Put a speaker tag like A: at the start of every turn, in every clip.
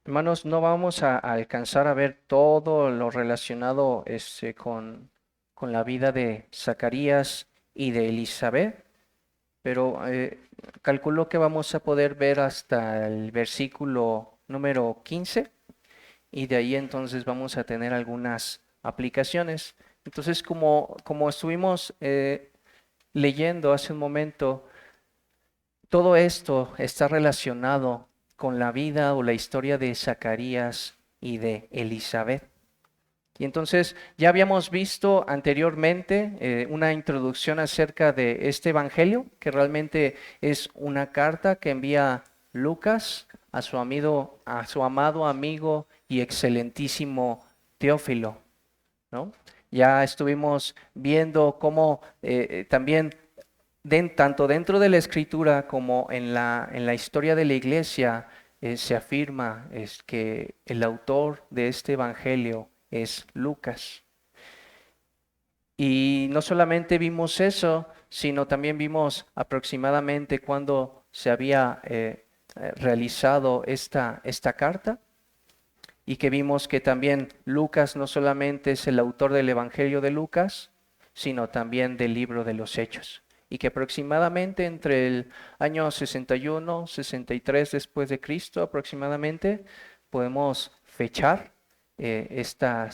A: Hermanos, no vamos a alcanzar a ver todo lo relacionado con la vida de Zacarías y de Elizabeth, pero calculo que vamos a poder ver hasta el versículo número 15 y de ahí entonces vamos a tener algunas aplicaciones. Entonces, como estuvimos leyendo hace un momento, todo esto está relacionado con la vida o la historia de Zacarías y de Elizabeth. Y entonces ya habíamos visto anteriormente una introducción acerca de este evangelio, que realmente es una carta que envía Lucas a su amado amigo y excelentísimo Teófilo, ¿no? Ya estuvimos viendo cómo también tanto dentro de la escritura como en la historia de la iglesia se afirma es que el autor de este evangelio es Lucas. Y no solamente vimos eso, sino también vimos aproximadamente cuándo se había realizado esta carta y que vimos que también Lucas no solamente es el autor del Evangelio de Lucas, sino también del libro de los Hechos. Y que aproximadamente entre el año 61, 63 después de Cristo, aproximadamente, podemos fechar esta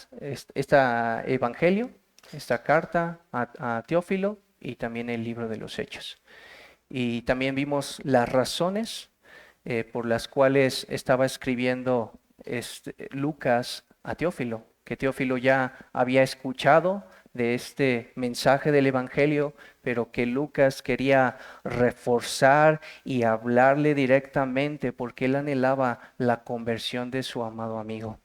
A: evangelio, esta carta a Teófilo y también el libro de los Hechos. Y también vimos las razones por las cuales estaba escribiendo Lucas a Teófilo, que Teófilo ya había escuchado de este mensaje del Evangelio, pero que Lucas quería reforzar y hablarle directamente porque él anhelaba la conversión de su amado amigo.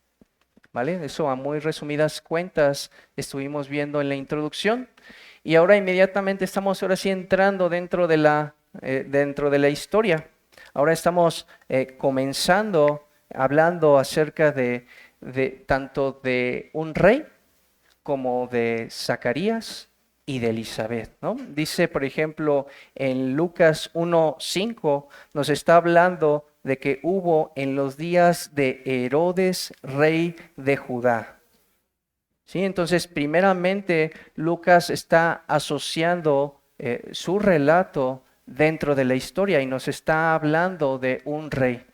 A: ¿Vale? Eso a muy resumidas cuentas estuvimos viendo en la introducción y ahora inmediatamente estamos ahora sí entrando dentro de la historia. Ahora estamos comenzando hablando acerca de tanto de un rey como de Zacarías y de Elizabeth, ¿no? Dice, por ejemplo, en Lucas 1:5 nos está hablando de que hubo en los días de Herodes, rey de Judá. ¿Sí? Entonces, primeramente, Lucas está asociando su relato dentro de la historia y nos está hablando de un rey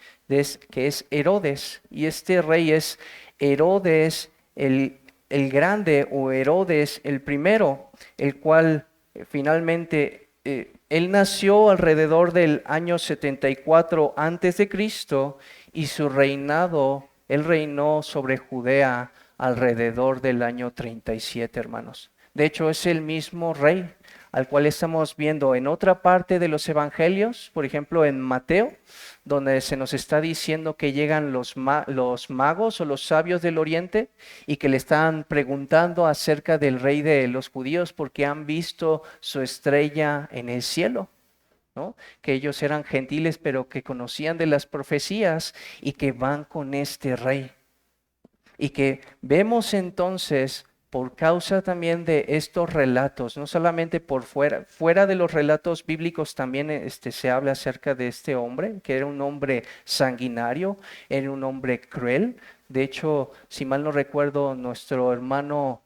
A: que es Herodes. Y este rey es Herodes el grande o Herodes el primero, el cual finalmente él nació alrededor del año 74 antes de Cristo y su reinado, él reinó sobre Judea alrededor del año 37, hermanos. De hecho, es el mismo rey al cual estamos viendo en otra parte de los evangelios, por ejemplo en Mateo, donde se nos está diciendo que llegan los magos o los sabios del oriente y que le están preguntando acerca del rey de los judíos porque han visto su estrella en el cielo. ¿No? Que ellos eran gentiles pero que conocían de las profecías y que van con este rey. Y que vemos entonces, por causa también de estos relatos, no solamente por fuera de los relatos bíblicos también se habla acerca de este hombre, que era un hombre sanguinario, era un hombre cruel. De hecho, si mal no recuerdo, nuestro hermano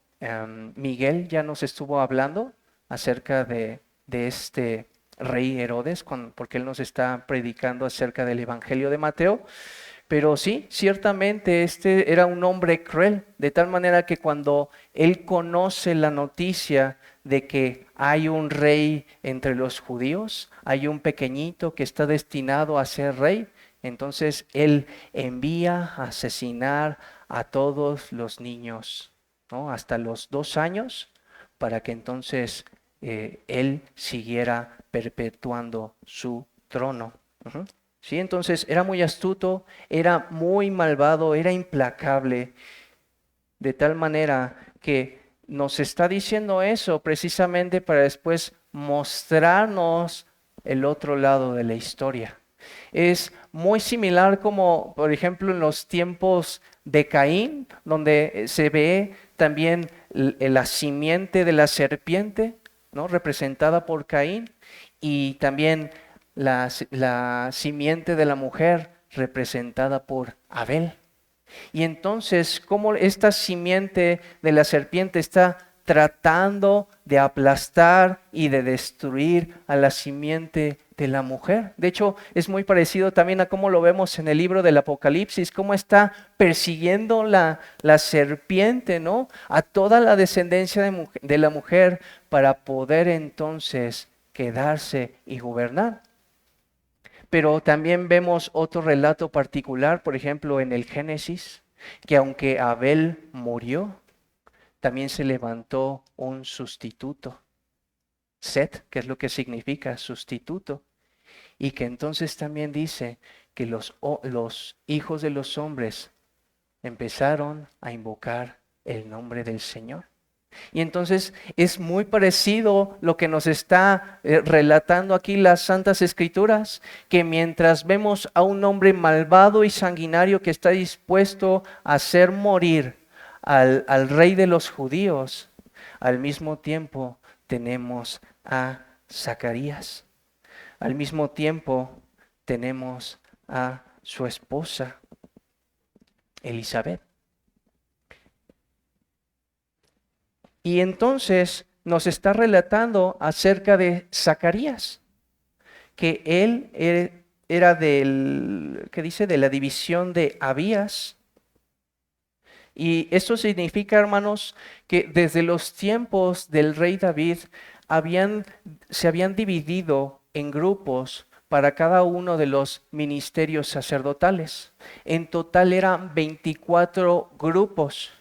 A: Miguel ya nos estuvo hablando acerca de este rey Herodes, porque él nos está predicando acerca del Evangelio de Mateo. Pero sí, ciertamente este era un hombre cruel, de tal manera que cuando él conoce la noticia de que hay un rey entre los judíos, hay un pequeñito que está destinado a ser rey, entonces él envía a asesinar a todos los niños, ¿no? Hasta los 2 años, para que entonces él siguiera perpetuando su trono. Ujú. Sí, entonces era muy astuto, era muy malvado, era implacable, de tal manera que nos está diciendo eso precisamente para después mostrarnos el otro lado de la historia. Es muy similar como, por ejemplo, en los tiempos de Caín, donde se ve también la simiente de la serpiente, ¿no? Representada por Caín, y también la simiente de la mujer representada por Abel. Y entonces, cómo esta simiente de la serpiente está tratando de aplastar y de destruir a la simiente de la mujer. De hecho, es muy parecido también a cómo lo vemos en el libro del Apocalipsis, cómo está persiguiendo la serpiente, ¿no? A toda la descendencia de la mujer para poder entonces quedarse y gobernar. Pero también vemos otro relato particular, por ejemplo, en el Génesis, que aunque Abel murió, también se levantó un sustituto, Set, que es lo que significa sustituto, y que entonces también dice que los hijos de los hombres empezaron a invocar el nombre del Señor. Y entonces es muy parecido lo que nos está relatando aquí las Santas Escrituras, que mientras vemos a un hombre malvado y sanguinario que está dispuesto a hacer morir al rey de los judíos, al mismo tiempo tenemos a Zacarías. Al mismo tiempo tenemos a su esposa, Elizabeth. Y entonces nos está relatando acerca de Zacarías, que él era ¿qué dice? De la división de Abías. Y esto significa, hermanos, que desde los tiempos del rey David se habían dividido en grupos para cada uno de los ministerios sacerdotales. En total eran 24 grupos.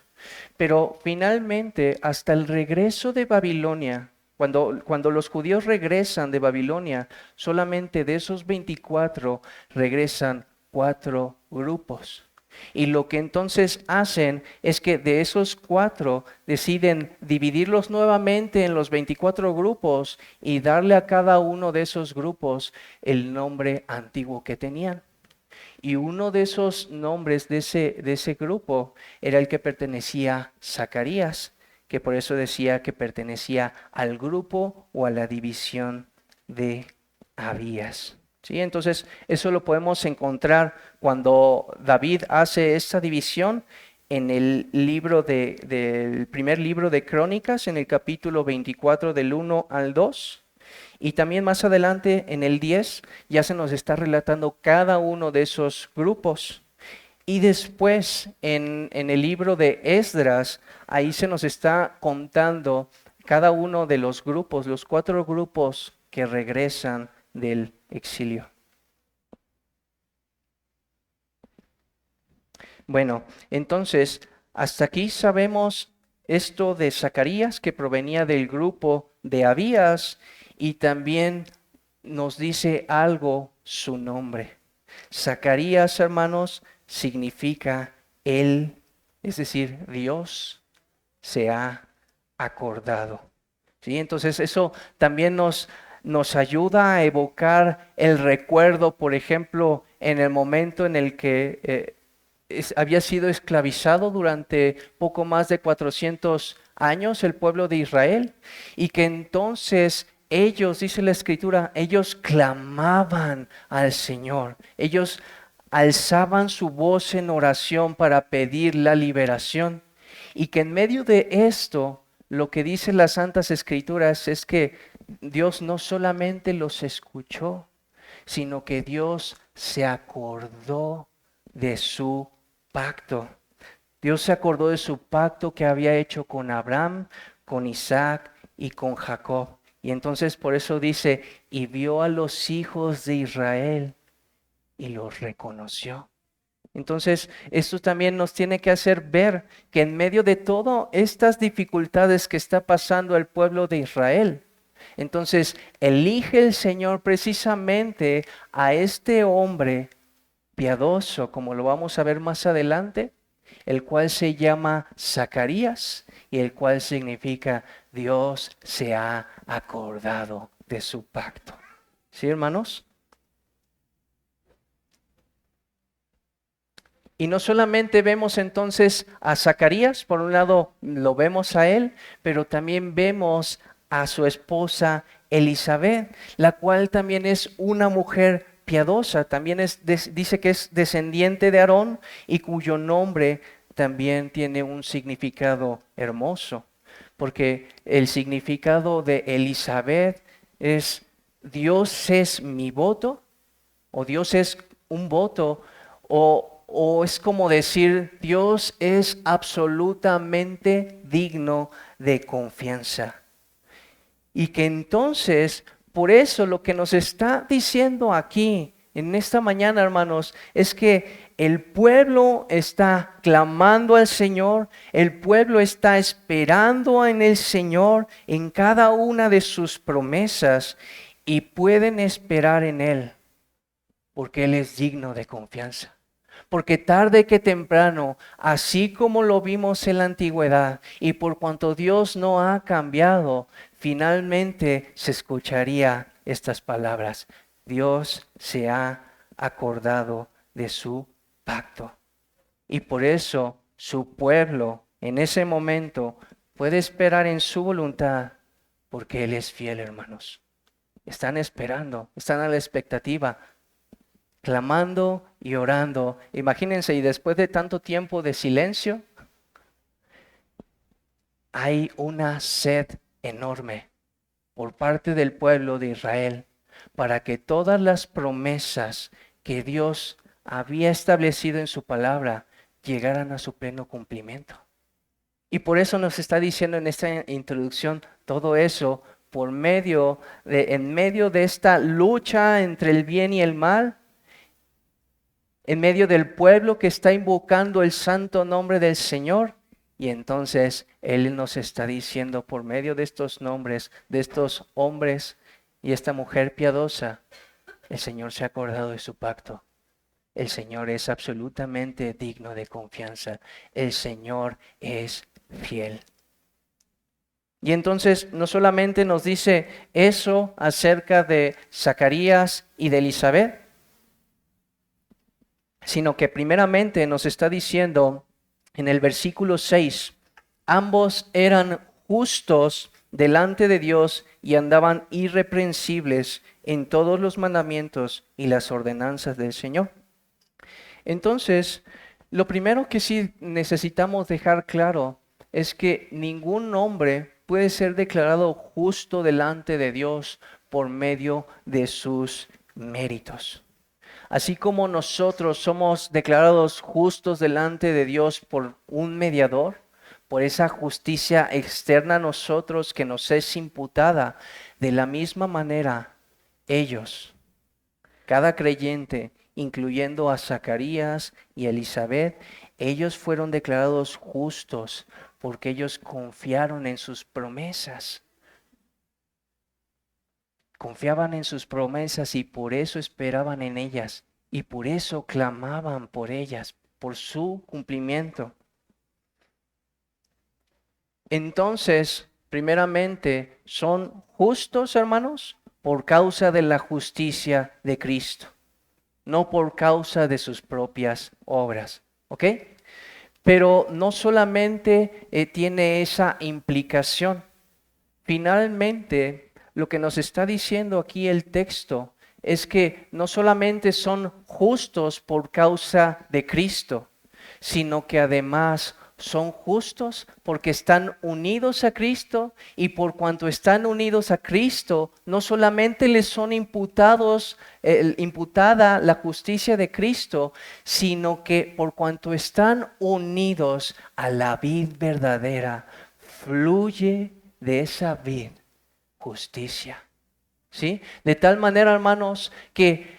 A: Pero finalmente, hasta el regreso de Babilonia, cuando los judíos regresan de Babilonia, solamente de esos 24 regresan 4 grupos. Y lo que entonces hacen es que de esos 4 deciden dividirlos nuevamente en los 24 grupos y darle a cada uno de esos grupos el nombre antiguo que tenían. Y uno de esos nombres de ese grupo era el que pertenecía a Zacarías, que por eso decía que pertenecía al grupo o a la división de Abías. ¿Sí? Entonces, eso lo podemos encontrar cuando David hace esta división en el del primer libro de Crónicas, en el capítulo 24 del 1 al 2. Y también más adelante en el 10 ya se nos está relatando cada uno de esos grupos. Y después en el libro de Esdras, ahí se nos está contando cada uno de los grupos, los 4 grupos que regresan del exilio. Bueno, entonces, hasta aquí sabemos esto de Zacarías, que provenía del grupo de Abías, y también nos dice algo su nombre. Zacarías, hermanos, significa él, es decir, Dios se ha acordado. ¿Sí? Entonces eso también nos ayuda a evocar el recuerdo, por ejemplo, en el momento en el que había sido esclavizado durante poco más de 400 años el pueblo de Israel, y que entonces ellos, dice la Escritura, ellos clamaban al Señor, ellos alzaban su voz en oración para pedir la liberación, y que en medio de esto, lo que dicen las Santas Escrituras es que Dios no solamente los escuchó, sino que Dios se acordó de su pacto. Dios se acordó de su pacto que había hecho con Abraham, con Isaac y con Jacob. Y entonces por eso dice, y vio a los hijos de Israel y los reconoció. Entonces, esto también nos tiene que hacer ver que en medio de todas estas dificultades que está pasando el pueblo de Israel, entonces elige el Señor precisamente a este hombre piadoso, como lo vamos a ver más adelante, el cual se llama Zacarías y el cual significa Dios se ha acordado de su pacto. ¿Sí, hermanos? Y no solamente vemos entonces a Zacarías, por un lado lo vemos a él, pero también vemos a su esposa Elizabeth, la cual también es una mujer piadosa, también dice que es descendiente de Aarón y cuyo nombre también tiene un significado hermoso, porque el significado de Elizabeth es Dios es mi voto, o Dios es un voto, o es como decir, Dios es absolutamente digno de confianza. Y que entonces, por eso lo que nos está diciendo aquí, en esta mañana, hermanos, es que el pueblo está clamando al Señor, el pueblo está esperando en el Señor, en cada una de sus promesas, y pueden esperar en Él, porque Él es digno de confianza. Porque tarde que temprano, así como lo vimos en la antigüedad, y por cuanto Dios no ha cambiado, finalmente se escucharía estas palabras: Dios se ha acordado de su pacto. Y por eso su pueblo en ese momento puede esperar en su voluntad, porque Él es fiel, hermanos. Están esperando, están a la expectativa, clamando y orando. Imagínense, y después de tanto tiempo de silencio, hay una sed enorme por parte del pueblo de Israel para que todas las promesas que Dios había establecido en su palabra llegaran a su pleno cumplimiento. Y por eso nos está diciendo en esta introducción todo eso en medio de esta lucha entre el bien y el mal, en medio del pueblo que está invocando el santo nombre del Señor. Y entonces Él nos está diciendo por medio de estos nombres, de estos hombres y esta mujer piadosa, el Señor se ha acordado de su pacto. El Señor es absolutamente digno de confianza. El Señor es fiel. Y entonces no solamente nos dice eso acerca de Zacarías y de Elizabeth, sino que primeramente nos está diciendo en el versículo 6, ambos eran justos delante de Dios y andaban irreprensibles en todos los mandamientos y las ordenanzas del Señor. Entonces, lo primero que sí necesitamos dejar claro es que ningún hombre puede ser declarado justo delante de Dios por medio de sus méritos. Así como nosotros somos declarados justos delante de Dios por un mediador, por esa justicia externa a nosotros que nos es imputada, de la misma manera ellos, cada creyente, incluyendo a Zacarías y Elizabeth, ellos fueron declarados justos porque ellos confiaron en sus promesas. Confiaban en sus promesas y por eso esperaban en ellas y por eso clamaban por ellas, por su cumplimiento. Entonces, primeramente, son justos, hermanos, por causa de la justicia de Cristo, no por causa de sus propias obras. ¿Ok? Pero no solamente tiene esa implicación. Finalmente, lo que nos está diciendo aquí el texto es que no solamente son justos por causa de Cristo, sino que además son justos porque están unidos a Cristo, y por cuanto están unidos a Cristo, no solamente les son imputada la justicia de Cristo, sino que por cuanto están unidos a la vid verdadera, fluye de esa vid justicia. ¿Sí? De tal manera, hermanos, que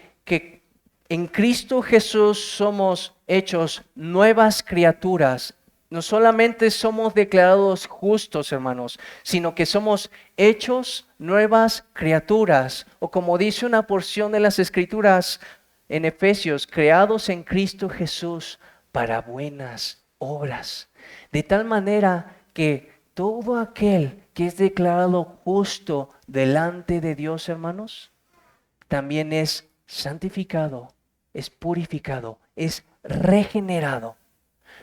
A: en Cristo Jesús somos hechos nuevas criaturas. No solamente somos declarados justos, hermanos, sino que somos hechos nuevas criaturas. O como dice una porción de las Escrituras en Efesios, creados en Cristo Jesús para buenas obras. De tal manera que todo aquel que es declarado justo delante de Dios, hermanos, también es santificado, es purificado, es regenerado,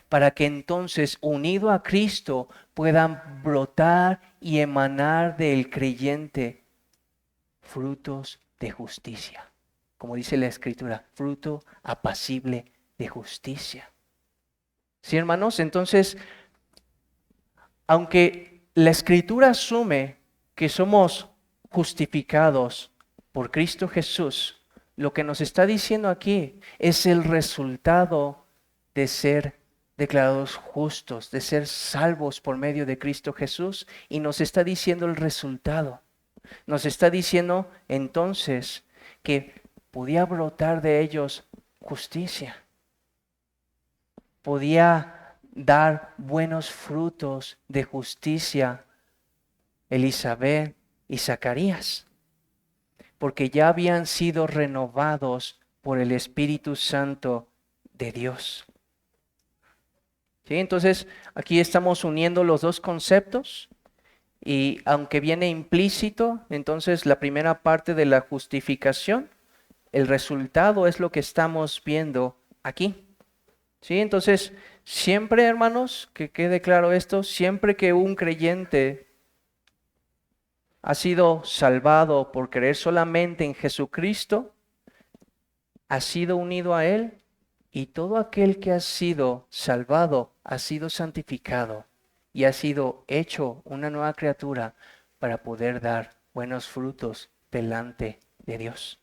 A: para que entonces, unido a Cristo, puedan brotar y emanar del creyente frutos de justicia. Como dice la Escritura, fruto apacible de justicia. ¿Sí, hermanos? Entonces, aunque la Escritura asume que somos justificados por Cristo Jesús, lo que nos está diciendo aquí es el resultado de ser declarados justos, de ser salvos por medio de Cristo Jesús, y nos está diciendo el resultado. Nos está diciendo entonces que podía brotar de ellos justicia, podía dar buenos frutos de justicia Elizabeth y Zacarías, porque ya habían sido renovados por el Espíritu Santo de Dios. ¿Sí? Entonces, aquí estamos uniendo los dos conceptos, y aunque viene implícito, entonces la primera parte de la justificación, el resultado es lo que estamos viendo aquí. ¿Sí? Entonces, siempre, hermanos, que quede claro esto, siempre que un creyente ha sido salvado por creer solamente en Jesucristo, ha sido unido a Él, y todo aquel que ha sido salvado ha sido santificado y ha sido hecho una nueva criatura para poder dar buenos frutos delante de Dios.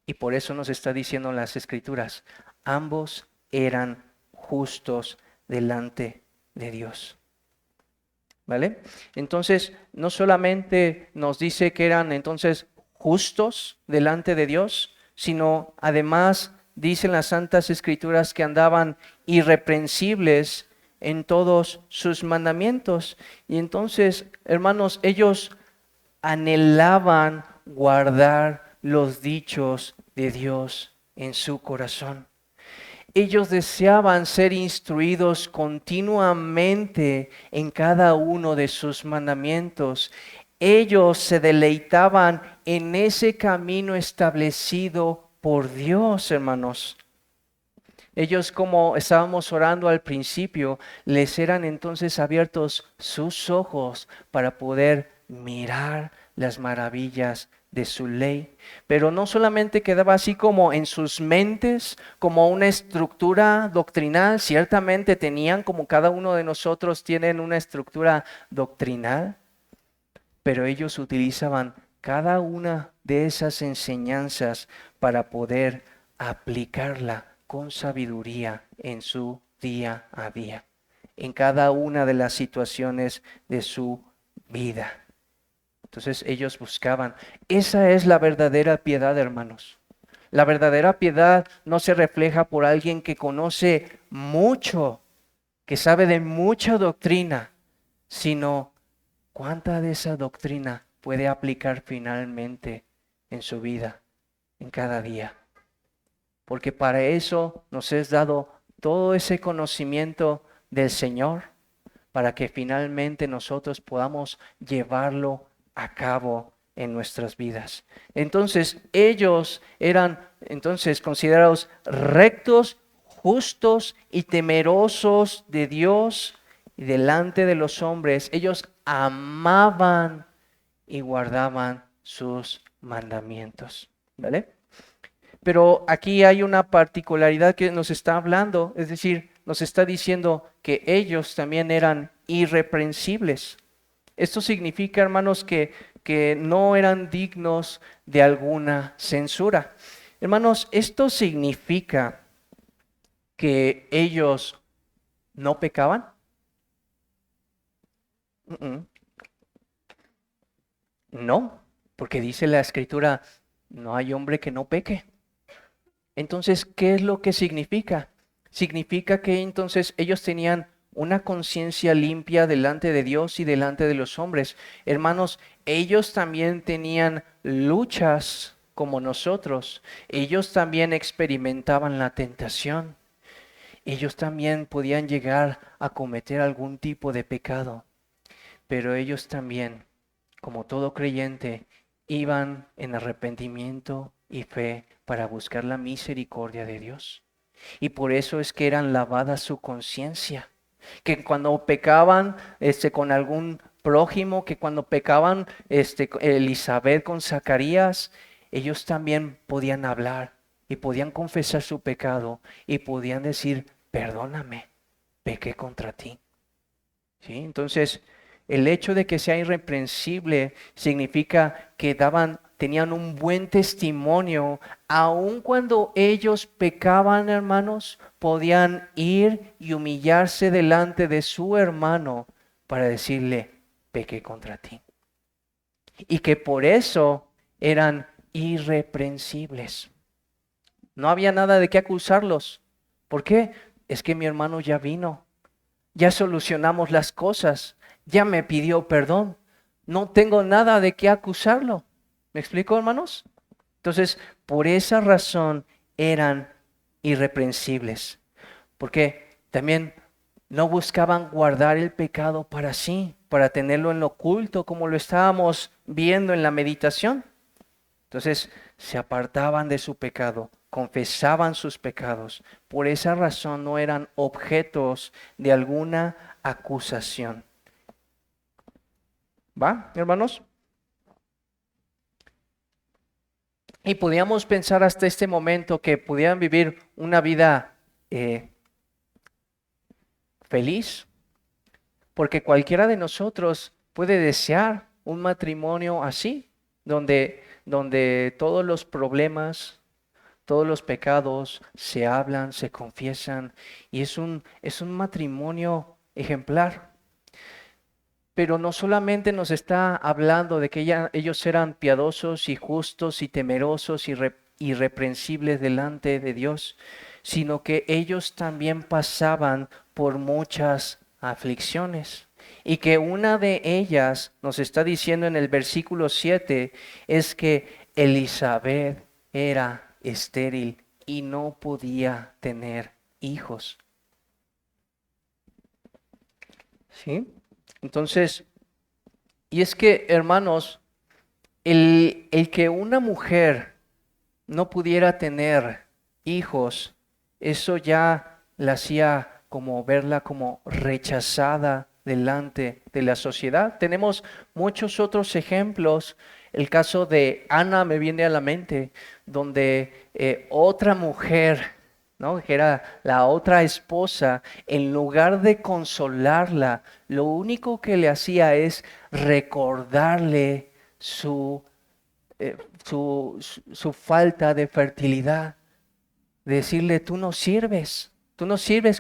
A: Y por eso nos está diciendo las Escrituras, ambos eran justos delante de Dios. ¿Vale? Entonces, no solamente nos dice que eran entonces justos delante de Dios, sino además dicen las Santas Escrituras que andaban irreprensibles en todos sus mandamientos. Y entonces, hermanos, ellos anhelaban guardar los dichos de Dios en su corazón. Ellos deseaban ser instruidos continuamente en cada uno de sus mandamientos. Ellos se deleitaban en ese camino establecido por Dios, hermanos. Ellos, como estábamos orando al principio, les eran entonces abiertos sus ojos para poder mirar las maravillas de su ley. Pero no solamente quedaba así como en sus mentes, como una estructura doctrinal. Ciertamente tenían, como cada uno de nosotros tienen una estructura doctrinal, pero ellos utilizaban cada una de esas enseñanzas para poder aplicarla con sabiduría en su día a día, en cada una de las situaciones de su vida. Entonces ellos buscaban. Esa es la verdadera piedad, hermanos. La verdadera piedad no se refleja por alguien que conoce mucho, que sabe de mucha doctrina, sino cuánta de esa doctrina puede aplicar finalmente en su vida, en cada día. Porque para eso nos es dado todo ese conocimiento del Señor, para que finalmente nosotros podamos llevarlo a cabo en nuestras vidas. Entonces, ellos eran entonces considerados rectos, justos y temerosos de Dios y delante de los hombres. Ellos amaban y guardaban sus mandamientos. ¿Vale? Pero aquí hay una particularidad que nos está hablando, es decir, nos está diciendo que ellos también eran irreprensibles. Esto significa, hermanos, que no eran dignos de alguna censura. Hermanos, esto significa que ellos no pecaban. No, porque dice la Escritura, no hay hombre que no peque. Entonces, ¿qué es lo que significa? Significa que entonces ellos tenían una conciencia limpia delante de Dios y delante de los hombres. Hermanos, ellos también tenían luchas como nosotros. Ellos también experimentaban la tentación. Ellos también podían llegar a cometer algún tipo de pecado. Pero ellos también, como todo creyente, iban en arrepentimiento y fe para buscar la misericordia de Dios. Y por eso es que eran lavadas su conciencia. Que cuando pecaban con algún prójimo, que cuando pecaban Elizabeth con Zacarías, ellos también podían hablar y podían confesar su pecado y podían decir, perdóname, pequé contra ti. ¿Sí? Entonces, el hecho de que sea irreprensible significa que tenían un buen testimonio, aun cuando ellos pecaban, hermanos, podían ir y humillarse delante de su hermano para decirle, pequé contra ti. Y que por eso eran irreprensibles. No había nada de qué acusarlos. ¿Por qué? Es que mi hermano ya vino. Ya solucionamos las cosas, ya me pidió perdón, no tengo nada de qué acusarlo. ¿Me explico, hermanos? Entonces, por esa razón eran irreprensibles, porque también no buscaban guardar el pecado para sí, para tenerlo en lo oculto, como lo estábamos viendo en la meditación. Entonces se apartaban de su pecado, confesaban sus pecados. Por esa razón no eran objetos de alguna acusación. ¿Va, hermanos? Y podíamos pensar hasta este momento que pudieran vivir una vida feliz, porque cualquiera de nosotros puede desear un matrimonio así, donde todos los problemas, todos los pecados se hablan, se confiesan y es un matrimonio ejemplar. Pero no solamente nos está hablando de que ellos eran piadosos y justos y temerosos y irreprensibles delante de Dios, sino que ellos también pasaban por muchas aflicciones. Y que una de ellas nos está diciendo en el versículo 7 es que Elizabeth era estéril y no podía tener hijos. ¿Sí? Entonces, y es que, hermanos, el que una mujer no pudiera tener hijos, eso ya la hacía como verla como rechazada delante de la sociedad. Tenemos muchos otros ejemplos. El caso de Ana me viene a la mente, donde otra mujer, ¿no? Que era la otra esposa, en lugar de consolarla, lo único que le hacía es recordarle su, eh, su falta de fertilidad. Decirle, tú no sirves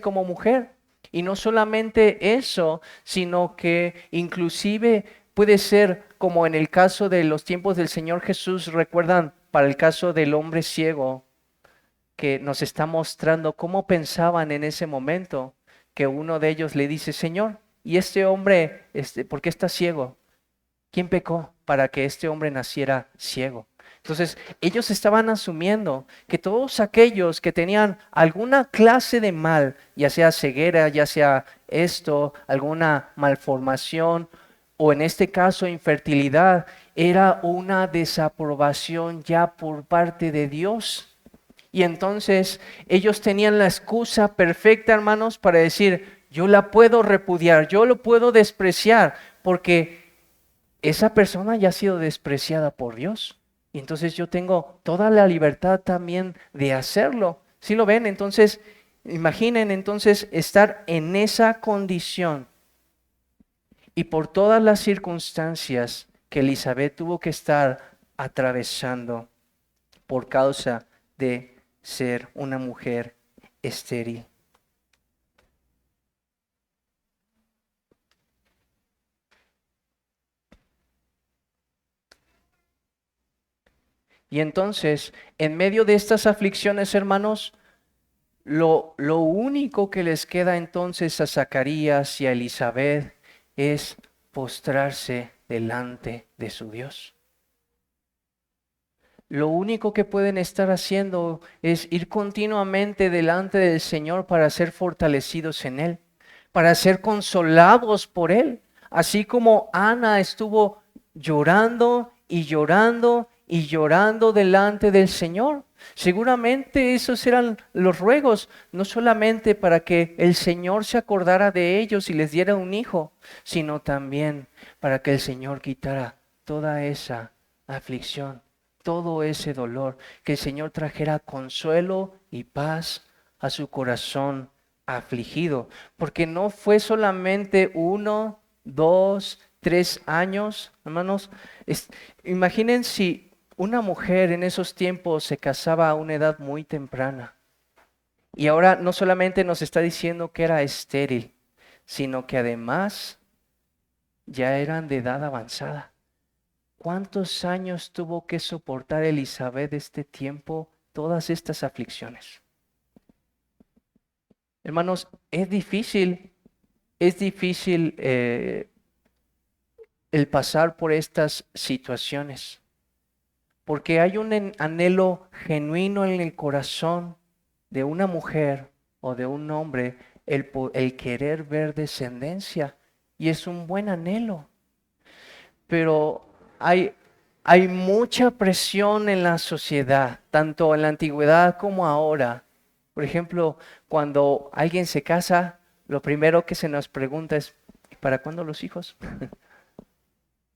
A: como mujer. Y no solamente eso, sino que inclusive puede ser como en el caso de los tiempos del Señor Jesús, recuerdan, para el caso del hombre ciego, que nos está mostrando cómo pensaban en ese momento, que uno de ellos le dice, Señor, ¿y este hombre, por qué está ciego? ¿Quién pecó para que este hombre naciera ciego? Entonces, ellos estaban asumiendo que todos aquellos que tenían alguna clase de mal, ya sea ceguera, ya sea alguna malformación, o en este caso infertilidad, era una desaprobación ya por parte de Dios. Y entonces ellos tenían la excusa perfecta, hermanos, para decir, yo la puedo repudiar, yo lo puedo despreciar, porque esa persona ya ha sido despreciada por Dios. Y entonces yo tengo toda la libertad también de hacerlo. ¿Sí lo ven? Entonces, imaginen entonces estar en esa condición y por todas las circunstancias que Elizabeth tuvo que estar atravesando por causa de ser una mujer estéril. Y entonces, en medio de estas aflicciones, hermanos, lo único que les queda entonces a Zacarías y a Elizabeth es postrarse delante de su Dios. Lo único que pueden estar haciendo es ir continuamente delante del Señor para ser fortalecidos en Él, para ser consolados por Él. Así como Ana estuvo llorando y llorando y llorando delante del Señor. Seguramente esos eran los ruegos, no solamente para que el Señor se acordara de ellos y les diera un hijo, sino también para que el Señor quitara toda esa aflicción, todo ese dolor, que el Señor trajera consuelo y paz a su corazón afligido, porque no fue solamente 1, 2, 3 años, hermanos. Imaginen si una mujer en esos tiempos se casaba a una edad muy temprana y ahora no solamente nos está diciendo que era estéril, sino que además ya eran de edad avanzada. ¿Cuántos años tuvo que soportar Elizabeth este tiempo todas estas aflicciones? Hermanos, es difícil el pasar por estas situaciones, porque hay un anhelo genuino en el corazón de una mujer o de un hombre, el querer ver descendencia, y es un buen anhelo, pero hay mucha presión en la sociedad, tanto en la antigüedad como ahora. Por ejemplo, cuando alguien se casa, lo primero que se nos pregunta es, ¿para cuándo los hijos?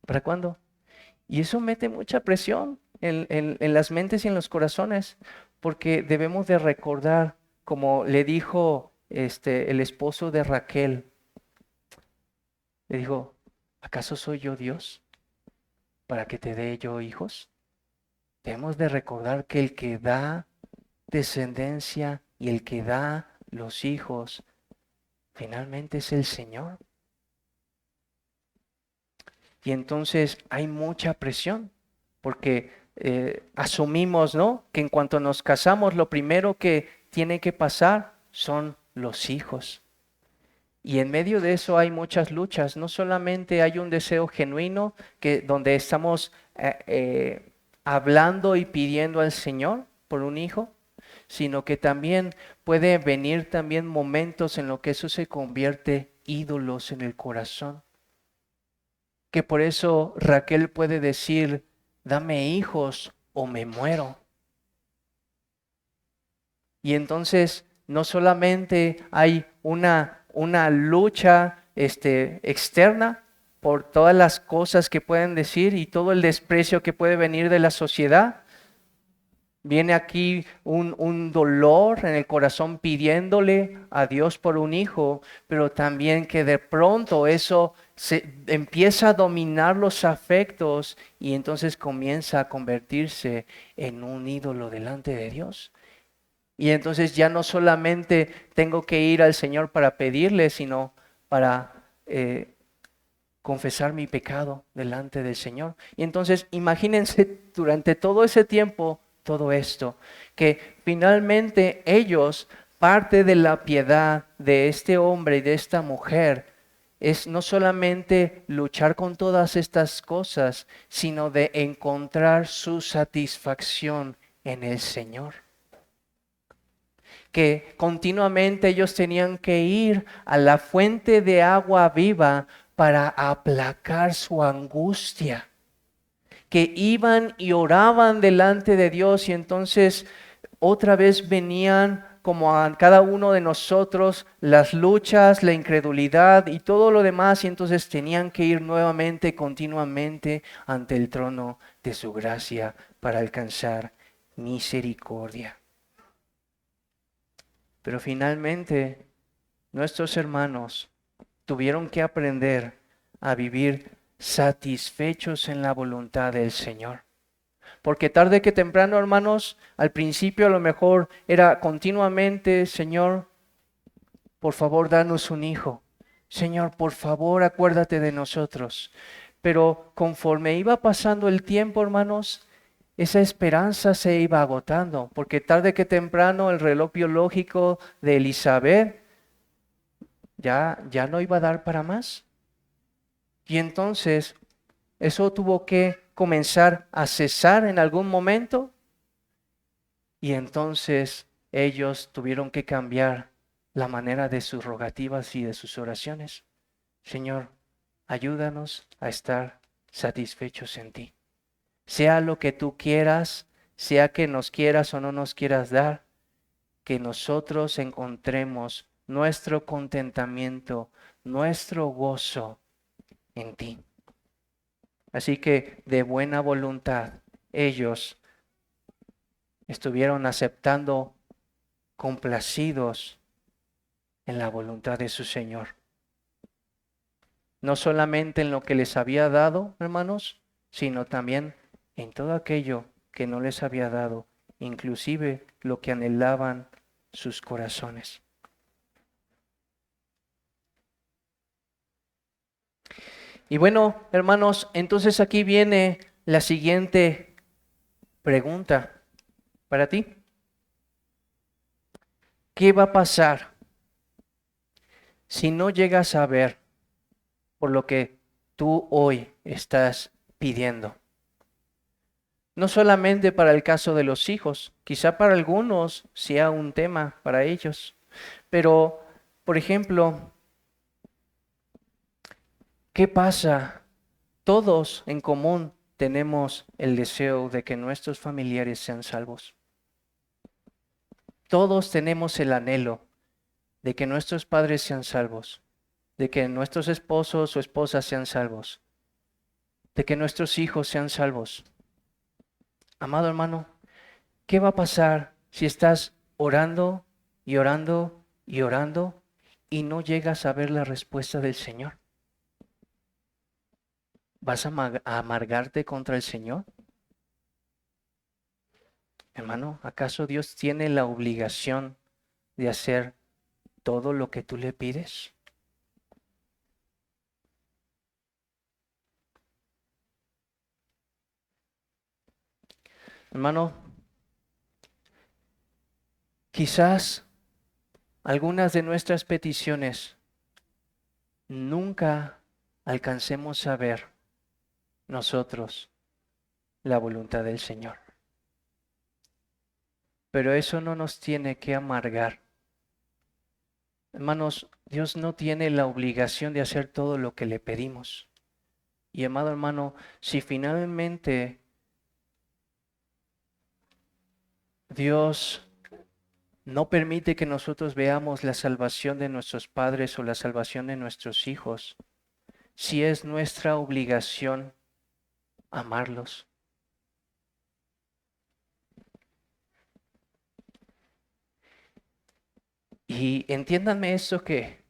A: ¿Para cuándo? Y eso mete mucha presión en las mentes y en los corazones, porque debemos de recordar, como le dijo el esposo de Raquel, le dijo, ¿acaso soy yo Dios para que te dé yo hijos? Debemos de recordar que el que da descendencia y el que da los hijos, finalmente es el Señor. Y entonces hay mucha presión, porque asumimos, ¿no?, que en cuanto nos casamos, lo primero que tiene que pasar son los hijos. Y en medio de eso hay muchas luchas. No solamente hay un deseo genuino donde estamos hablando y pidiendo al Señor por un hijo, sino que también puede venir también momentos en los que eso se convierte ídolos en el corazón. Que por eso Raquel puede decir, dame hijos o me muero. Y entonces no solamente hay una lucha externa por todas las cosas que pueden decir y todo el desprecio que puede venir de la sociedad. Viene aquí un dolor en el corazón pidiéndole a Dios por un hijo, pero también que de pronto eso se empieza a dominar los afectos y entonces comienza a convertirse en un ídolo delante de Dios. Y entonces ya no solamente tengo que ir al Señor para pedirle, sino para confesar mi pecado delante del Señor. Y entonces imagínense durante todo ese tiempo, todo esto, que finalmente ellos, parte de la piedad de este hombre y de esta mujer, es no solamente luchar con todas estas cosas, sino de encontrar su satisfacción en el Señor. Que continuamente ellos tenían que ir a la fuente de agua viva para aplacar su angustia, que iban y oraban delante de Dios y entonces otra vez venían como a cada uno de nosotros las luchas, la incredulidad y todo lo demás y entonces tenían que ir nuevamente, continuamente ante el trono de su gracia para alcanzar misericordia. Pero finalmente nuestros hermanos tuvieron que aprender a vivir satisfechos en la voluntad del Señor. Porque tarde que temprano, hermanos, al principio a lo mejor era continuamente, Señor, por favor, danos un hijo. Señor, por favor, acuérdate de nosotros. Pero conforme iba pasando el tiempo, hermanos, esa esperanza se iba agotando, porque tarde que temprano el reloj biológico de Elizabeth ya no iba a dar para más. Y entonces eso tuvo que comenzar a cesar en algún momento y entonces ellos tuvieron que cambiar la manera de sus rogativas y de sus oraciones. Señor, ayúdanos a estar satisfechos en ti. Sea lo que tú quieras, sea que nos quieras o no nos quieras dar, que nosotros encontremos nuestro contentamiento, nuestro gozo en ti. Así que de buena voluntad ellos estuvieron aceptando, complacidos en la voluntad de su Señor. No solamente en lo que les había dado, hermanos, sino también en todo aquello que no les había dado, inclusive lo que anhelaban sus corazones. Y bueno, hermanos, entonces aquí viene la siguiente pregunta para ti. ¿Qué va a pasar si no llegas a ver por lo que tú hoy estás pidiendo? No solamente para el caso de los hijos, quizá para algunos sea un tema para ellos, pero, por ejemplo, ¿qué pasa? Todos en común tenemos el deseo de que nuestros familiares sean salvos. Todos tenemos el anhelo de que nuestros padres sean salvos, de que nuestros esposos o esposas sean salvos, de que nuestros hijos sean salvos. Amado hermano, ¿qué va a pasar si estás orando y orando y orando y no llegas a ver la respuesta del Señor? ¿Vas a amargarte contra el Señor? Hermano, ¿acaso Dios tiene la obligación de hacer todo lo que tú le pides? Hermano, quizás algunas de nuestras peticiones nunca alcancemos a ver nosotros la voluntad del Señor. Pero eso no nos tiene que amargar. Hermanos, Dios no tiene la obligación de hacer todo lo que le pedimos. Y amado hermano, si finalmente Dios no permite que nosotros veamos la salvación de nuestros padres o la salvación de nuestros hijos, si es nuestra obligación amarlos. Y entiéndanme esto, que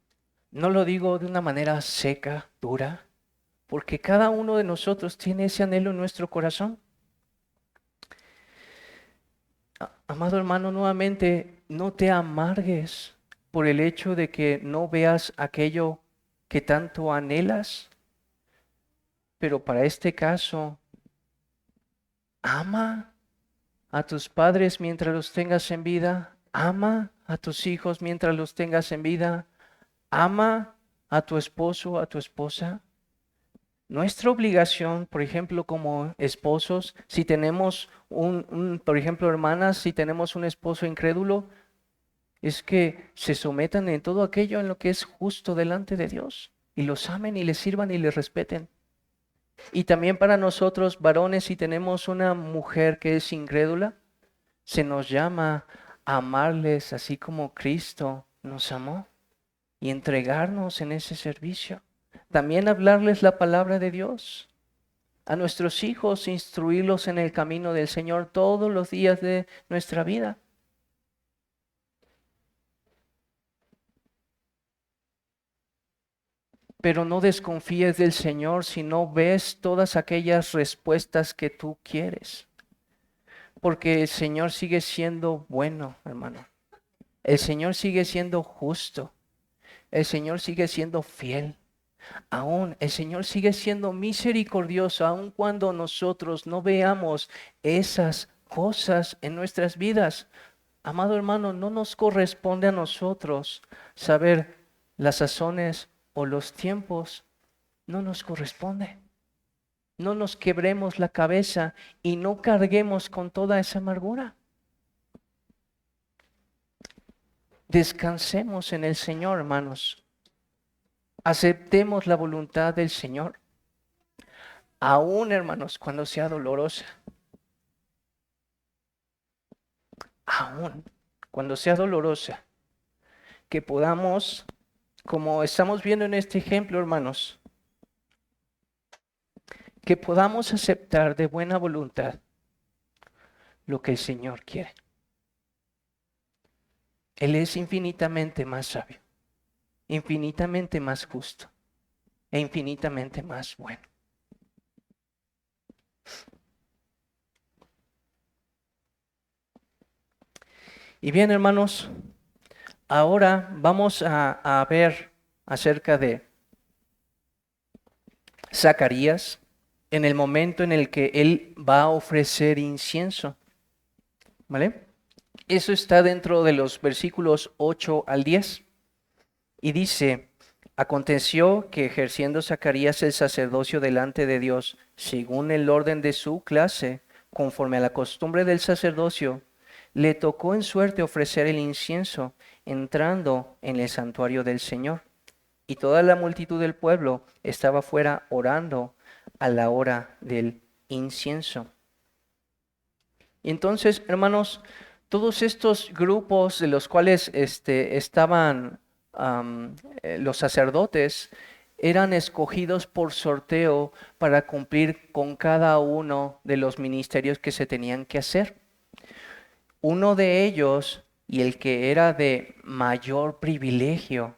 A: no lo digo de una manera seca, dura, porque cada uno de nosotros tiene ese anhelo en nuestro corazón. Amado hermano, nuevamente, no te amargues por el hecho de que no veas aquello que tanto anhelas, pero para este caso, ama a tus padres mientras los tengas en vida, ama a tus hijos mientras los tengas en vida, ama a tu esposo, a tu esposa. Nuestra obligación, por ejemplo, como esposos, si tenemos por ejemplo, hermanas, si tenemos un esposo incrédulo, es que se sometan en todo aquello en lo que es justo delante de Dios y los amen y les sirvan y les respeten. Y también para nosotros, varones, si tenemos una mujer que es incrédula, se nos llama a amarles así como Cristo nos amó y entregarnos en ese servicio. También hablarles la palabra de Dios. A nuestros hijos, instruirlos en el camino del Señor todos los días de nuestra vida. Pero no desconfíes del Señor si no ves todas aquellas respuestas que tú quieres. Porque el Señor sigue siendo bueno, hermano. El Señor sigue siendo justo. El Señor sigue siendo fiel. Aún el Señor sigue siendo misericordioso, aun cuando nosotros no veamos esas cosas en nuestras vidas. Amado hermano, no nos corresponde a nosotros saber las sazones o los tiempos. No nos corresponde. No nos quebremos la cabeza y no carguemos con toda esa amargura. Descansemos en el Señor, hermanos. Aceptemos la voluntad del Señor, aún, hermanos, cuando sea dolorosa. aún cuando sea dolorosa, que podamos, como estamos viendo en este ejemplo, hermanos, que podamos aceptar de buena voluntad lo que el Señor quiere. Él es infinitamente más sabio, infinitamente más justo e infinitamente más bueno. Y bien, hermanos, ahora vamos a ver acerca de Zacarías en el momento en el que él va a ofrecer incienso. ¿Vale? Eso está dentro de los versículos 8 al 10. Y dice, aconteció que ejerciendo Zacarías el sacerdocio delante de Dios, según el orden de su clase, conforme a la costumbre del sacerdocio, le tocó en suerte ofrecer el incienso, entrando en el santuario del Señor. Y toda la multitud del pueblo estaba fuera orando a la hora del incienso. Y entonces, hermanos, todos estos grupos de los cuales estaban los sacerdotes eran escogidos por sorteo para cumplir con cada uno de los ministerios que se tenían que hacer. Uno de ellos, y el que era de mayor privilegio,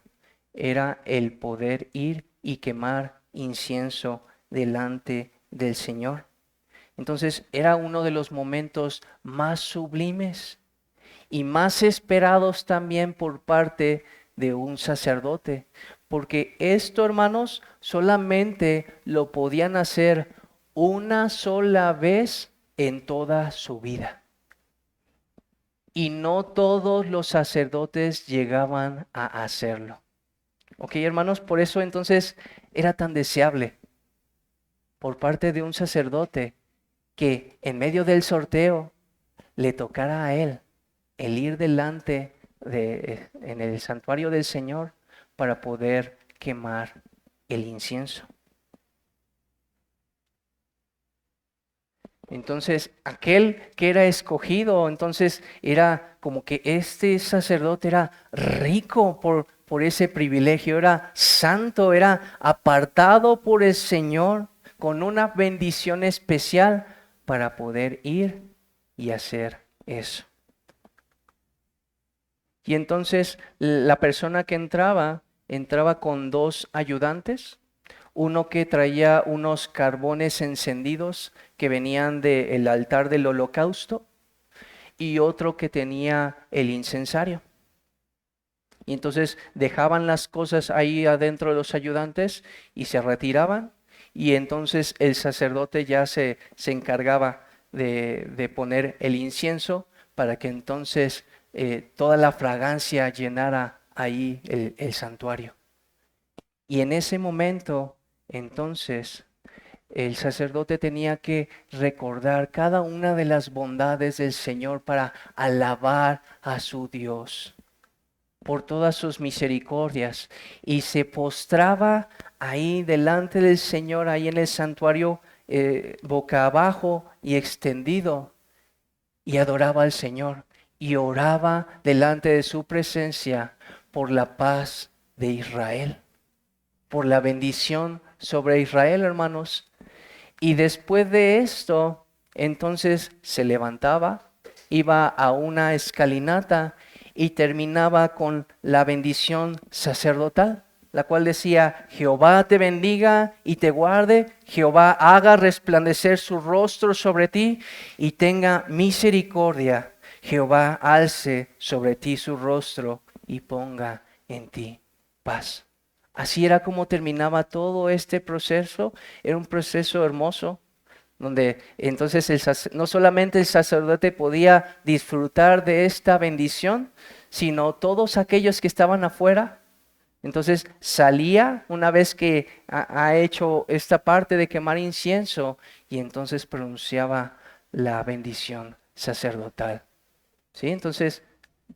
A: era el poder ir y quemar incienso delante del Señor. Entonces era uno de los momentos más sublimes y más esperados también por parte de un sacerdote, porque esto, hermanos, solamente lo podían hacer una sola vez en toda su vida. Y no todos los sacerdotes llegaban a hacerlo. Ok, hermanos, por eso entonces era tan deseable por parte de un sacerdote que en medio del sorteo le tocara a él el ir delante en el santuario del Señor para poder quemar el incienso. Entonces, aquel que era escogido, entonces era como que este sacerdote era rico por ese privilegio, era santo, era apartado por el Señor con una bendición especial para poder ir y hacer eso. Y entonces la persona que entraba con dos ayudantes, uno que traía unos carbones encendidos que venían del altar del holocausto y otro que tenía el incensario. Y entonces dejaban las cosas ahí adentro de los ayudantes y se retiraban y entonces el sacerdote ya se encargaba de poner el incienso para que entonces toda la fragancia llenara ahí el santuario. Y en ese momento, entonces, el sacerdote tenía que recordar cada una de las bondades del Señor para alabar a su Dios por todas sus misericordias y se postraba ahí delante del Señor, ahí en el santuario, boca abajo y extendido, y adoraba al Señor y oraba delante de su presencia por la paz de Israel, por la bendición sobre Israel, hermanos. Y después de esto, entonces se levantaba, iba a una escalinata y terminaba con la bendición sacerdotal, la cual decía, Jehová te bendiga y te guarde, Jehová haga resplandecer su rostro sobre ti y tenga misericordia, Jehová alce sobre ti su rostro y ponga en ti paz. Así era como terminaba todo este proceso. Era un proceso hermoso, donde entonces no solamente el sacerdote podía disfrutar de esta bendición, sino todos aquellos que estaban afuera. Entonces salía una vez que ha hecho esta parte de quemar incienso y entonces pronunciaba la bendición sacerdotal. ¿Sí? Entonces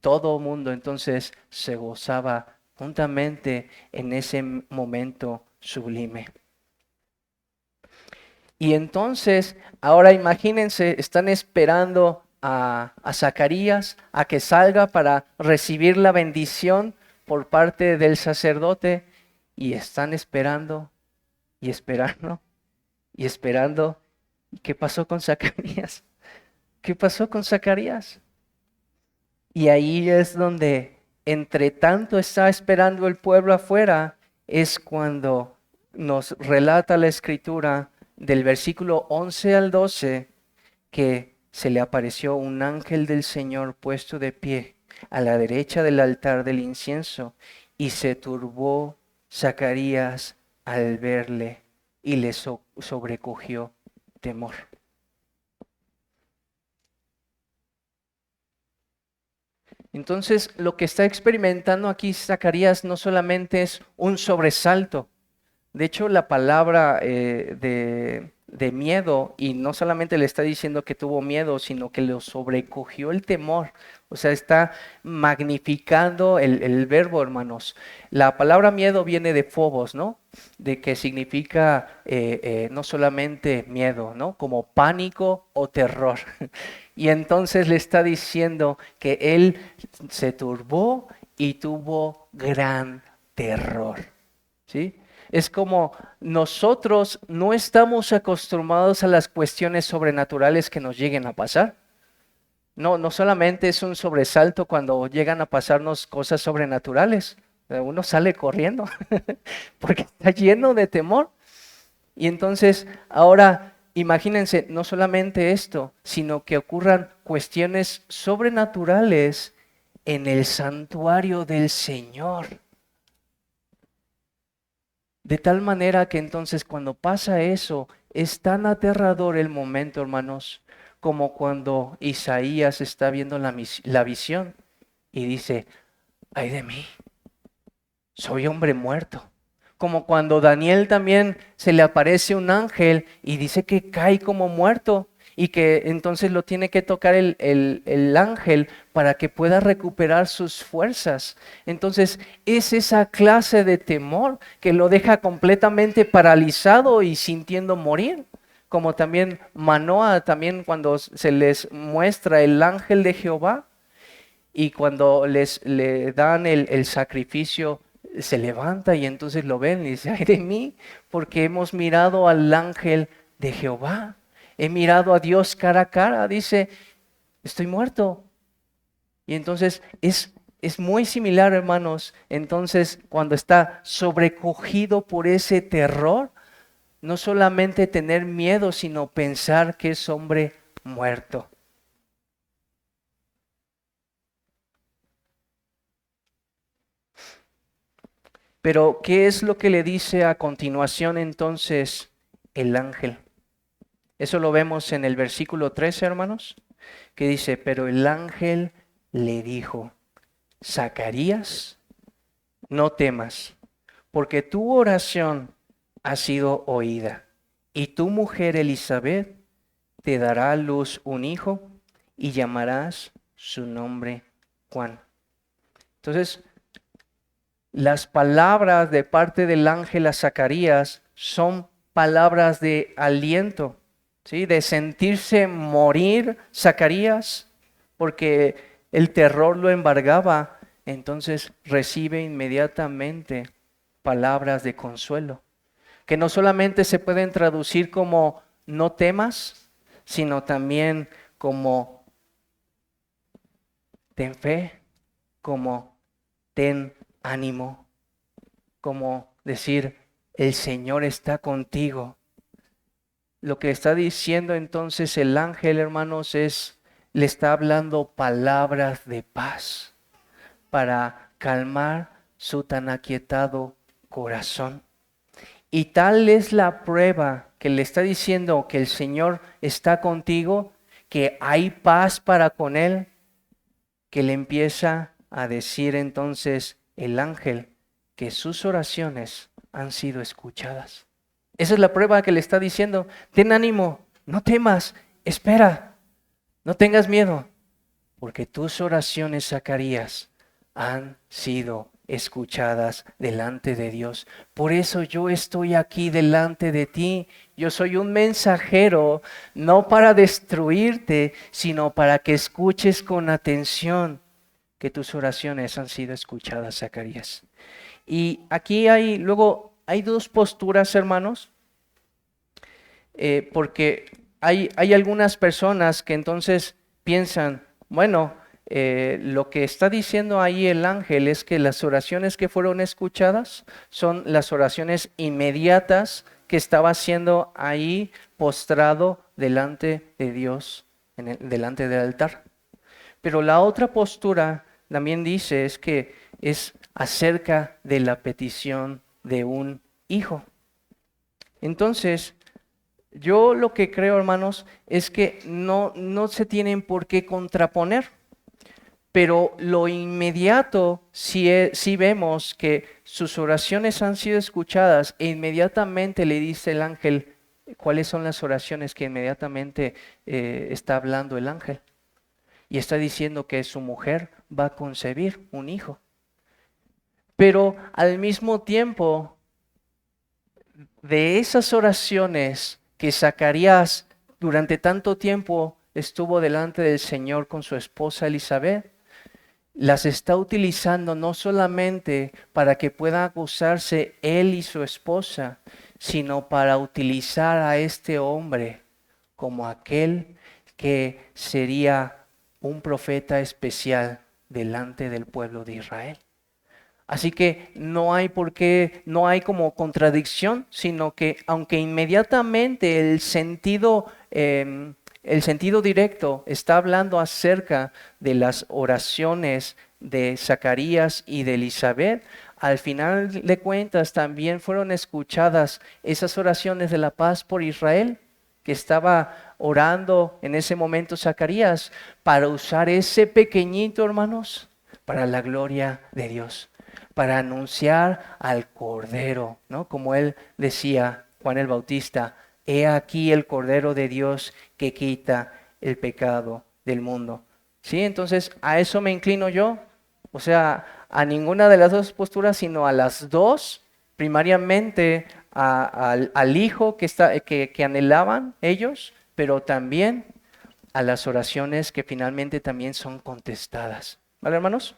A: todo mundo entonces se gozaba juntamente en ese momento sublime. Y entonces, ahora imagínense, están esperando a Zacarías a que salga para recibir la bendición por parte del sacerdote y están esperando y esperando y esperando. ¿Qué pasó con Zacarías? ¿Qué pasó con Zacarías? Y ahí es donde, entre tanto está esperando el pueblo afuera, es cuando nos relata la escritura del versículo 11 al 12 que se le apareció un ángel del Señor puesto de pie a la derecha del altar del incienso, y se turbó Zacarías al verle y le sobrecogió temor. Entonces, lo que está experimentando aquí Zacarías no solamente es un sobresalto. De hecho, la palabra de miedo, y no solamente le está diciendo que tuvo miedo, sino que lo sobrecogió el temor. O sea, está magnificando el verbo, hermanos. La palabra miedo viene de phobos, ¿no? De que significa no solamente miedo, ¿no? Como pánico o terror. Y entonces le está diciendo que él se turbó y tuvo gran terror, ¿sí? Es como nosotros no estamos acostumbrados a las cuestiones sobrenaturales que nos lleguen a pasar. No solamente es un sobresalto cuando llegan a pasarnos cosas sobrenaturales. Uno sale corriendo porque está lleno de temor. Y entonces ahora imagínense, no solamente esto, sino que ocurran cuestiones sobrenaturales en el santuario del Señor. De tal manera que entonces cuando pasa eso, es tan aterrador el momento, hermanos, como cuando Isaías está viendo la visión y dice, ay de mí, soy hombre muerto. Como cuando Daniel también se le aparece un ángel y dice que cae como muerto y que entonces lo tiene que tocar el ángel para que pueda recuperar sus fuerzas. Entonces es esa clase de temor que lo deja completamente paralizado y sintiendo morir. Como también Manoah, también cuando se les muestra el ángel de Jehová y cuando le dan el sacrificio, se levanta y entonces lo ven y dice, ay de mí, porque hemos mirado al ángel de Jehová. He mirado a Dios cara a cara, dice, estoy muerto. Y entonces es muy similar, hermanos. Entonces, cuando está sobrecogido por ese terror, no solamente tener miedo, sino pensar que es hombre muerto. Pero, ¿qué es lo que le dice a continuación entonces el ángel? Eso lo vemos en el versículo 13, hermanos, que dice, pero el ángel le dijo, Zacarías, no temas, porque tu oración ha sido oída, y tu mujer Elizabeth te dará a luz un hijo, y llamarás su nombre Juan. Entonces, las palabras de parte del ángel a Zacarías son palabras de aliento, ¿sí? De sentirse morir Zacarías, porque el terror lo embargaba. Entonces recibe inmediatamente palabras de consuelo, que no solamente se pueden traducir como no temas, sino también como ten fe, como ten ánimo, como decir, el Señor está contigo. Lo que está diciendo entonces el ángel, hermanos, le está hablando palabras de paz para calmar su tan aquietado corazón. Y tal es la prueba que le está diciendo que el Señor está contigo, que hay paz para con él, que le empieza a decir entonces el ángel que sus oraciones han sido escuchadas. Esa es la prueba que le está diciendo. Ten ánimo, no temas, espera, no tengas miedo, porque tus oraciones, Zacarías, han sido escuchadas delante de Dios. Por eso yo estoy aquí delante de ti. Yo soy un mensajero, no para destruirte, sino para que escuches con atención que tus oraciones han sido escuchadas, Zacarías. Y aquí luego hay dos posturas, hermanos, porque hay algunas personas que entonces piensan, bueno, lo que está diciendo ahí el ángel es que las oraciones que fueron escuchadas son las oraciones inmediatas que estaba haciendo ahí postrado delante de Dios, delante del altar. Pero la otra postura también dice es que es acerca de la petición de un hijo. Entonces, yo lo que creo, hermanos, es que no se tienen por qué contraponer, pero lo inmediato sí vemos que sus oraciones han sido escuchadas e inmediatamente le dice el ángel cuáles son las oraciones que inmediatamente está hablando el ángel. Y está diciendo que su mujer va a concebir un hijo. Pero al mismo tiempo, de esas oraciones que Zacarías durante tanto tiempo estuvo delante del Señor con su esposa Elizabeth, las está utilizando no solamente para que pueda gozarse él y su esposa, sino para utilizar a este hombre como aquel que sería un profeta especial delante del pueblo de Israel. Así que no hay como contradicción, sino que aunque inmediatamente el sentido directo está hablando acerca de las oraciones de Zacarías y de Elizabeth, al final de cuentas también fueron escuchadas esas oraciones de la paz por Israel, que estaba orando en ese momento Zacarías, para usar ese pequeñito, hermanos, para la gloria de Dios, para anunciar al Cordero, ¿no? Como él decía, Juan el Bautista, he aquí el Cordero de Dios que quita el pecado del mundo. ¿Sí? Entonces, a eso me inclino yo. O sea, a ninguna de las dos posturas, sino a las dos, primariamente al Hijo que anhelaban ellos, pero también a las oraciones que finalmente también son contestadas. ¿Vale, hermanos?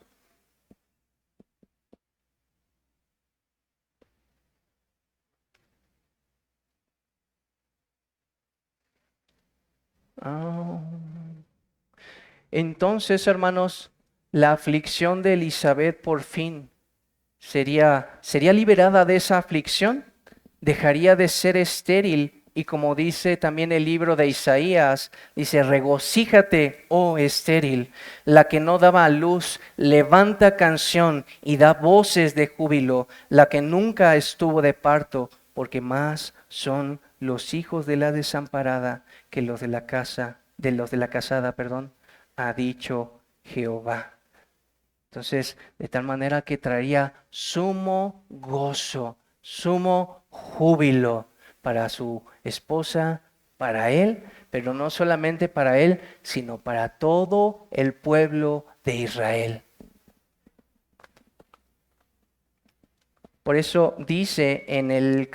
A: Ah. Entonces, hermanos, la aflicción de Elizabeth por fin sería liberada de esa aflicción, dejaría de ser estéril y como dice también el libro de Isaías, dice, regocíjate, oh estéril, la que no daba a luz, levanta canción y da voces de júbilo, la que nunca estuvo de parto, porque más son los hijos de la desamparada que los de la casada, ha dicho Jehová. Entonces, de tal manera que traería sumo gozo, sumo júbilo para su esposa, para él, pero no solamente para él, sino para todo el pueblo de Israel. Por eso dice en el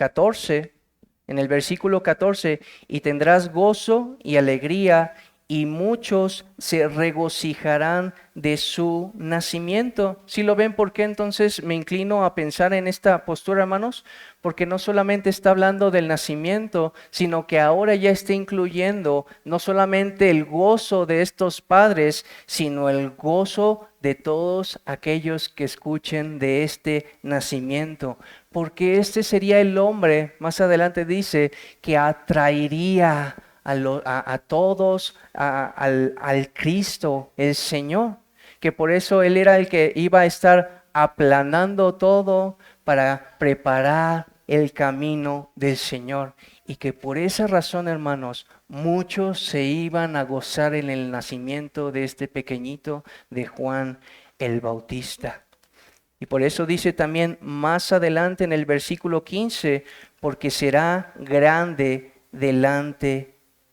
A: versículo 14, y tendrás gozo y alegría, y muchos se regocijarán de su nacimiento. ¿Sí lo ven? ¿Por qué entonces me inclino a pensar en esta postura, hermanos? Porque no solamente está hablando del nacimiento, sino que ahora ya está incluyendo no solamente el gozo de estos padres, sino el gozo de todos aquellos que escuchen de este nacimiento. Porque este sería el hombre, más adelante dice, que atraería a todos al Cristo, el Señor, que por eso Él era el que iba a estar aplanando todo para preparar el camino del Señor. Y que por esa razón, hermanos, muchos se iban a gozar en el nacimiento de este pequeñito de Juan el Bautista. Y por eso dice también más adelante en el versículo 15, porque será grande delante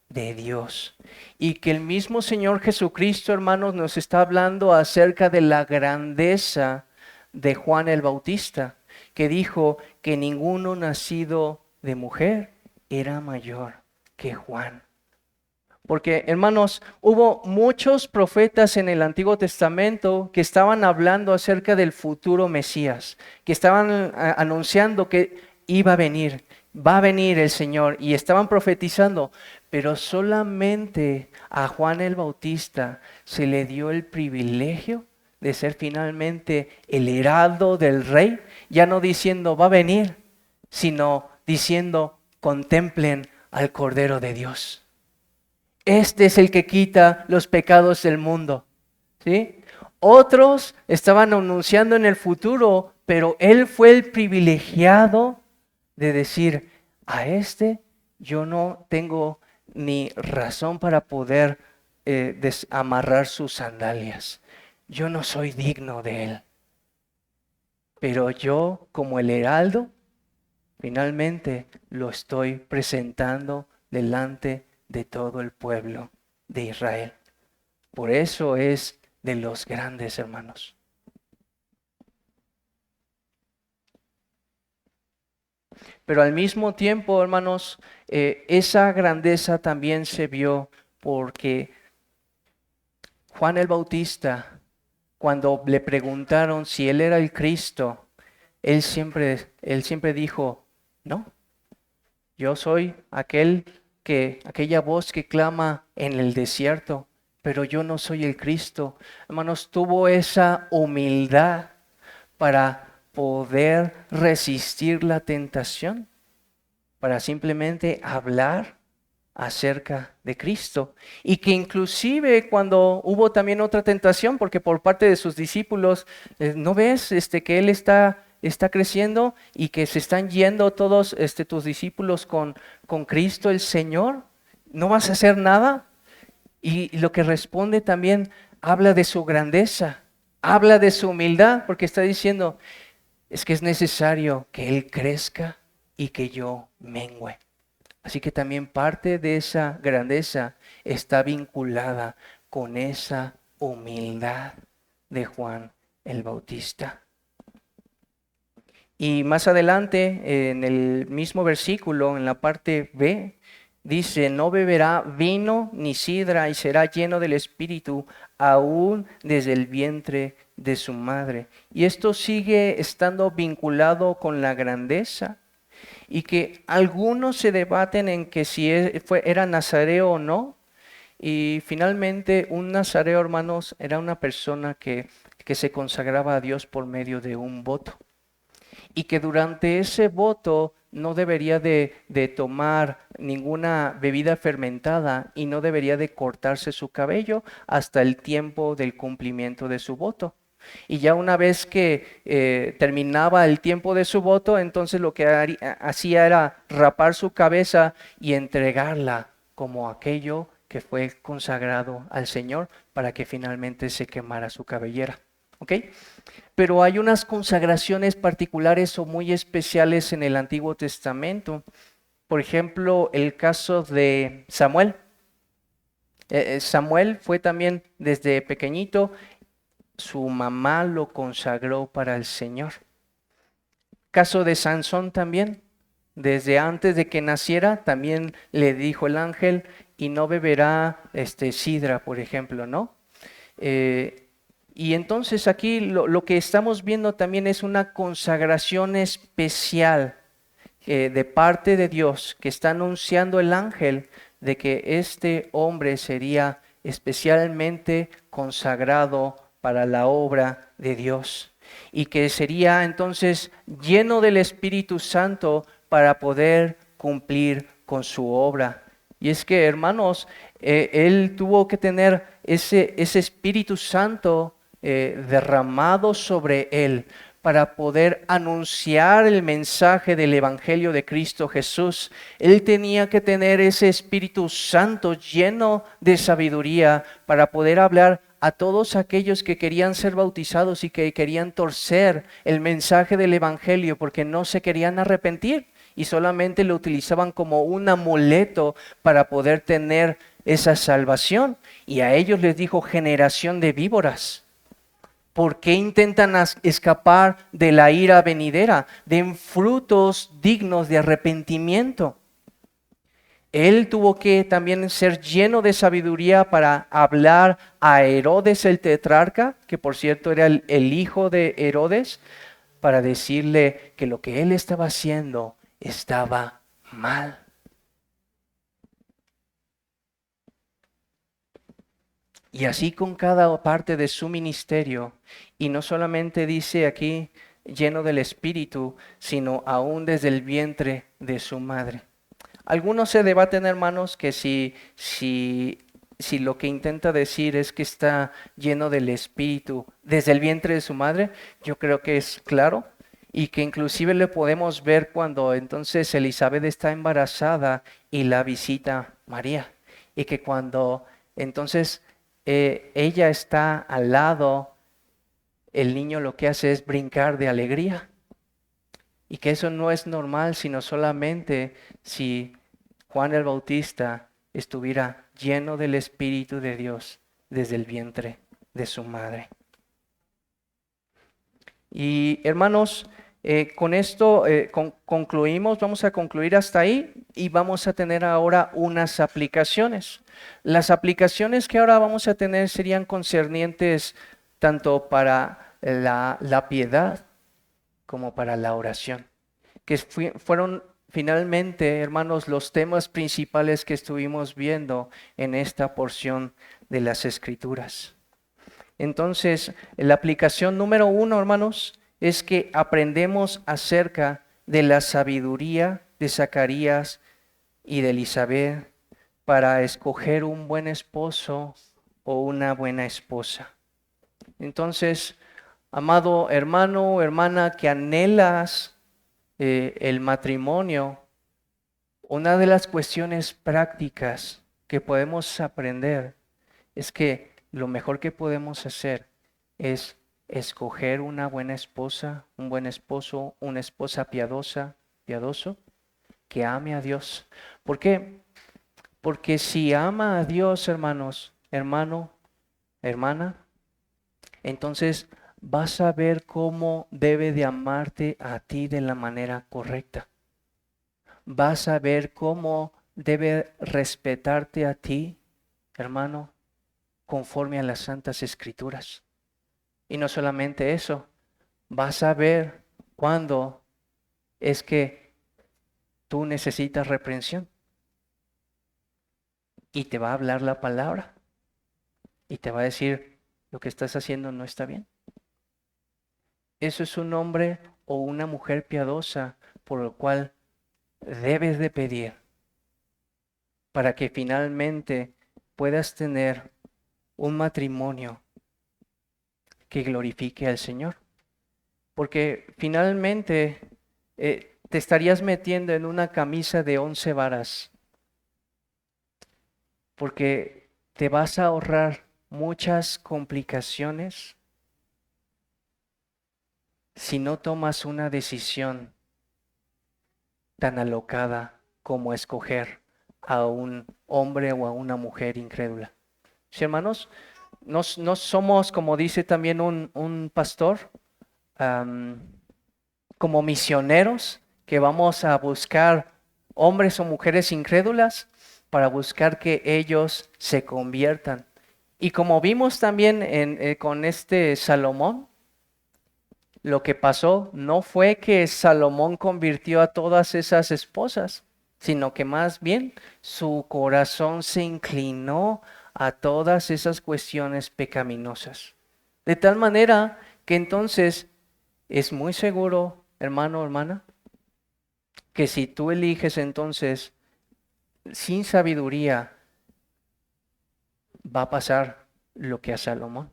A: de Dios. Y que el mismo Señor Jesucristo, hermanos, nos está hablando acerca de la grandeza de Juan el Bautista, que dijo que ninguno nacido de mujer era mayor que Juan. Porque, hermanos, hubo muchos profetas en el Antiguo Testamento que estaban hablando acerca del futuro Mesías, que estaban anunciando que iba a venir, va a venir el Señor, y estaban profetizando, pero solamente a Juan el Bautista se le dio el privilegio de ser finalmente el heraldo del rey, ya no diciendo va a venir, sino diciendo contemplen al Cordero de Dios. Este es el que quita los pecados del mundo, ¿sí? Otros estaban anunciando en el futuro, pero él fue el privilegiado de decir, a este yo no tengo ni razón para poder amarrar sus sandalias. Yo no soy digno de él. Pero yo, como el heraldo, finalmente lo estoy presentando delante de todo el pueblo de Israel. Por eso es de los grandes, hermanos. Pero al mismo tiempo, hermanos, esa grandeza también se vio porque Juan el Bautista, cuando le preguntaron si él era el Cristo, él siempre dijo, no, yo soy aquella voz que clama en el desierto, pero yo no soy el Cristo. Hermanos, tuvo esa humildad para poder resistir la tentación, para simplemente hablar acerca de Cristo. Y que inclusive cuando hubo también otra tentación, porque por parte de sus discípulos, ¿no ves que Él está creciendo y que se están yendo todos tus discípulos con Cristo el Señor? ¿No vas a hacer nada? Y lo que responde también habla de su grandeza, habla de su humildad, porque está diciendo, es que es necesario que Él crezca y que yo mengüe. Así que también parte de esa grandeza está vinculada con esa humildad de Juan el Bautista. Y más adelante, en el mismo versículo, en la parte B, dice, no beberá vino ni sidra y será lleno del Espíritu aún desde el vientre de su madre. Y esto sigue estando vinculado con la grandeza. Y que algunos se debaten en que si era nazareo o no. Y finalmente un nazareo, hermanos, era una persona que se consagraba a Dios por medio de un voto. Y que durante ese voto no debería de tomar ninguna bebida fermentada y no debería de cortarse su cabello hasta el tiempo del cumplimiento de su voto. Y ya una vez que terminaba el tiempo de su voto, entonces lo que hacía era rapar su cabeza y entregarla como aquello que fue consagrado al Señor para que finalmente se quemara su cabellera. ¿Ok? Pero hay unas consagraciones particulares o muy especiales en el Antiguo Testamento. Por ejemplo, el caso de Samuel. Samuel fue también desde pequeñito, su mamá lo consagró para el Señor. Caso de Sansón también, desde antes de que naciera, también le dijo el ángel, y no beberá sidra, por ejemplo, ¿no? Y entonces aquí lo que estamos viendo también es una consagración especial de parte de Dios, que está anunciando el ángel de que este hombre sería especialmente consagrado para la obra de Dios y que sería entonces lleno del Espíritu Santo para poder cumplir con su obra. Y es que, hermanos, él tuvo que tener ese Espíritu Santo derramado sobre él para poder anunciar el mensaje del Evangelio de Cristo Jesús. Él tenía que tener ese Espíritu Santo lleno de sabiduría para poder hablar a todos aquellos que querían ser bautizados y que querían torcer el mensaje del Evangelio porque no se querían arrepentir y solamente lo utilizaban como un amuleto para poder tener esa salvación. Y a ellos les dijo generación de víboras. ¿Por qué intentan escapar de la ira venidera? Den frutos dignos de arrepentimiento. Él tuvo que también ser lleno de sabiduría para hablar a Herodes el tetrarca, que por cierto era el hijo de Herodes, para decirle que lo que él estaba haciendo estaba mal. Y así con cada parte de su ministerio, y no solamente dice aquí lleno del Espíritu, sino aún desde el vientre de su madre. Algunos se debaten, hermanos, que si lo que intenta decir es que está lleno del Espíritu desde el vientre de su madre, yo creo que es claro y que inclusive le podemos ver cuando entonces Elizabeth está embarazada y la visita María, y que cuando entonces ella está al lado, el niño lo que hace es brincar de alegría, y que eso no es normal, sino solamente si Juan el Bautista estuviera lleno del Espíritu de Dios desde el vientre de su madre. Y hermanos, con esto concluimos, vamos a concluir hasta ahí y vamos a tener ahora unas aplicaciones. Las aplicaciones que ahora vamos a tener serían concernientes tanto para la piedad como para la oración, que fueron finalmente, hermanos, los temas principales que estuvimos viendo en esta porción de las Escrituras. Entonces, la aplicación número 1, hermanos, es que aprendemos acerca de la sabiduría de Zacarías y de Elizabeth para escoger un buen esposo o una buena esposa. Entonces, amado hermano o hermana que anhelas el matrimonio, una de las cuestiones prácticas que podemos aprender es que lo mejor que podemos hacer es escoger una buena esposa, un buen esposo, una esposa piadoso, que ame a Dios. ¿Por qué? Porque si ama a Dios, hermanos, hermano, hermana, entonces vas a ver cómo debe de amarte a ti de la manera correcta. Vas a ver cómo debe respetarte a ti, hermano, conforme a las Santas Escrituras. Y no solamente eso, vas a ver cuándo es que tú necesitas reprensión. Y te va a hablar la palabra. Y te va a decir, lo que estás haciendo no está bien. Eso es un hombre o una mujer piadosa por lo cual debes de pedir para que finalmente puedas tener un matrimonio que glorifique al Señor. Porque finalmente te estarías metiendo en una camisa de 11 varas, porque te vas a ahorrar muchas complicaciones si no tomas una decisión tan alocada como escoger a un hombre o a una mujer incrédula. Sí, hermanos, no somos, como dice también un pastor, como misioneros que vamos a buscar hombres o mujeres incrédulas para buscar que ellos se conviertan. Y como vimos también con este Salomón, lo que pasó no fue que Salomón convirtió a todas esas esposas, sino que más bien su corazón se inclinó a todas esas cuestiones pecaminosas. De tal manera que entonces es muy seguro, hermano o hermana, que si tú eliges entonces sin sabiduría, va a pasar lo que a Salomón.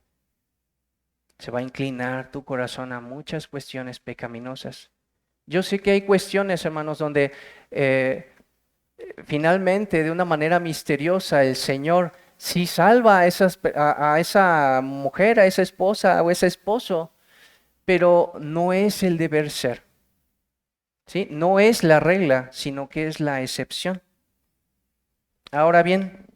A: Se va a inclinar tu corazón a muchas cuestiones pecaminosas. Yo sé que hay cuestiones, hermanos, donde finalmente, de una manera misteriosa, el Señor sí salva a esa mujer, a esa esposa o ese esposo, pero no es el deber ser. ¿Sí? No es la regla, sino que es la excepción. Ahora bien,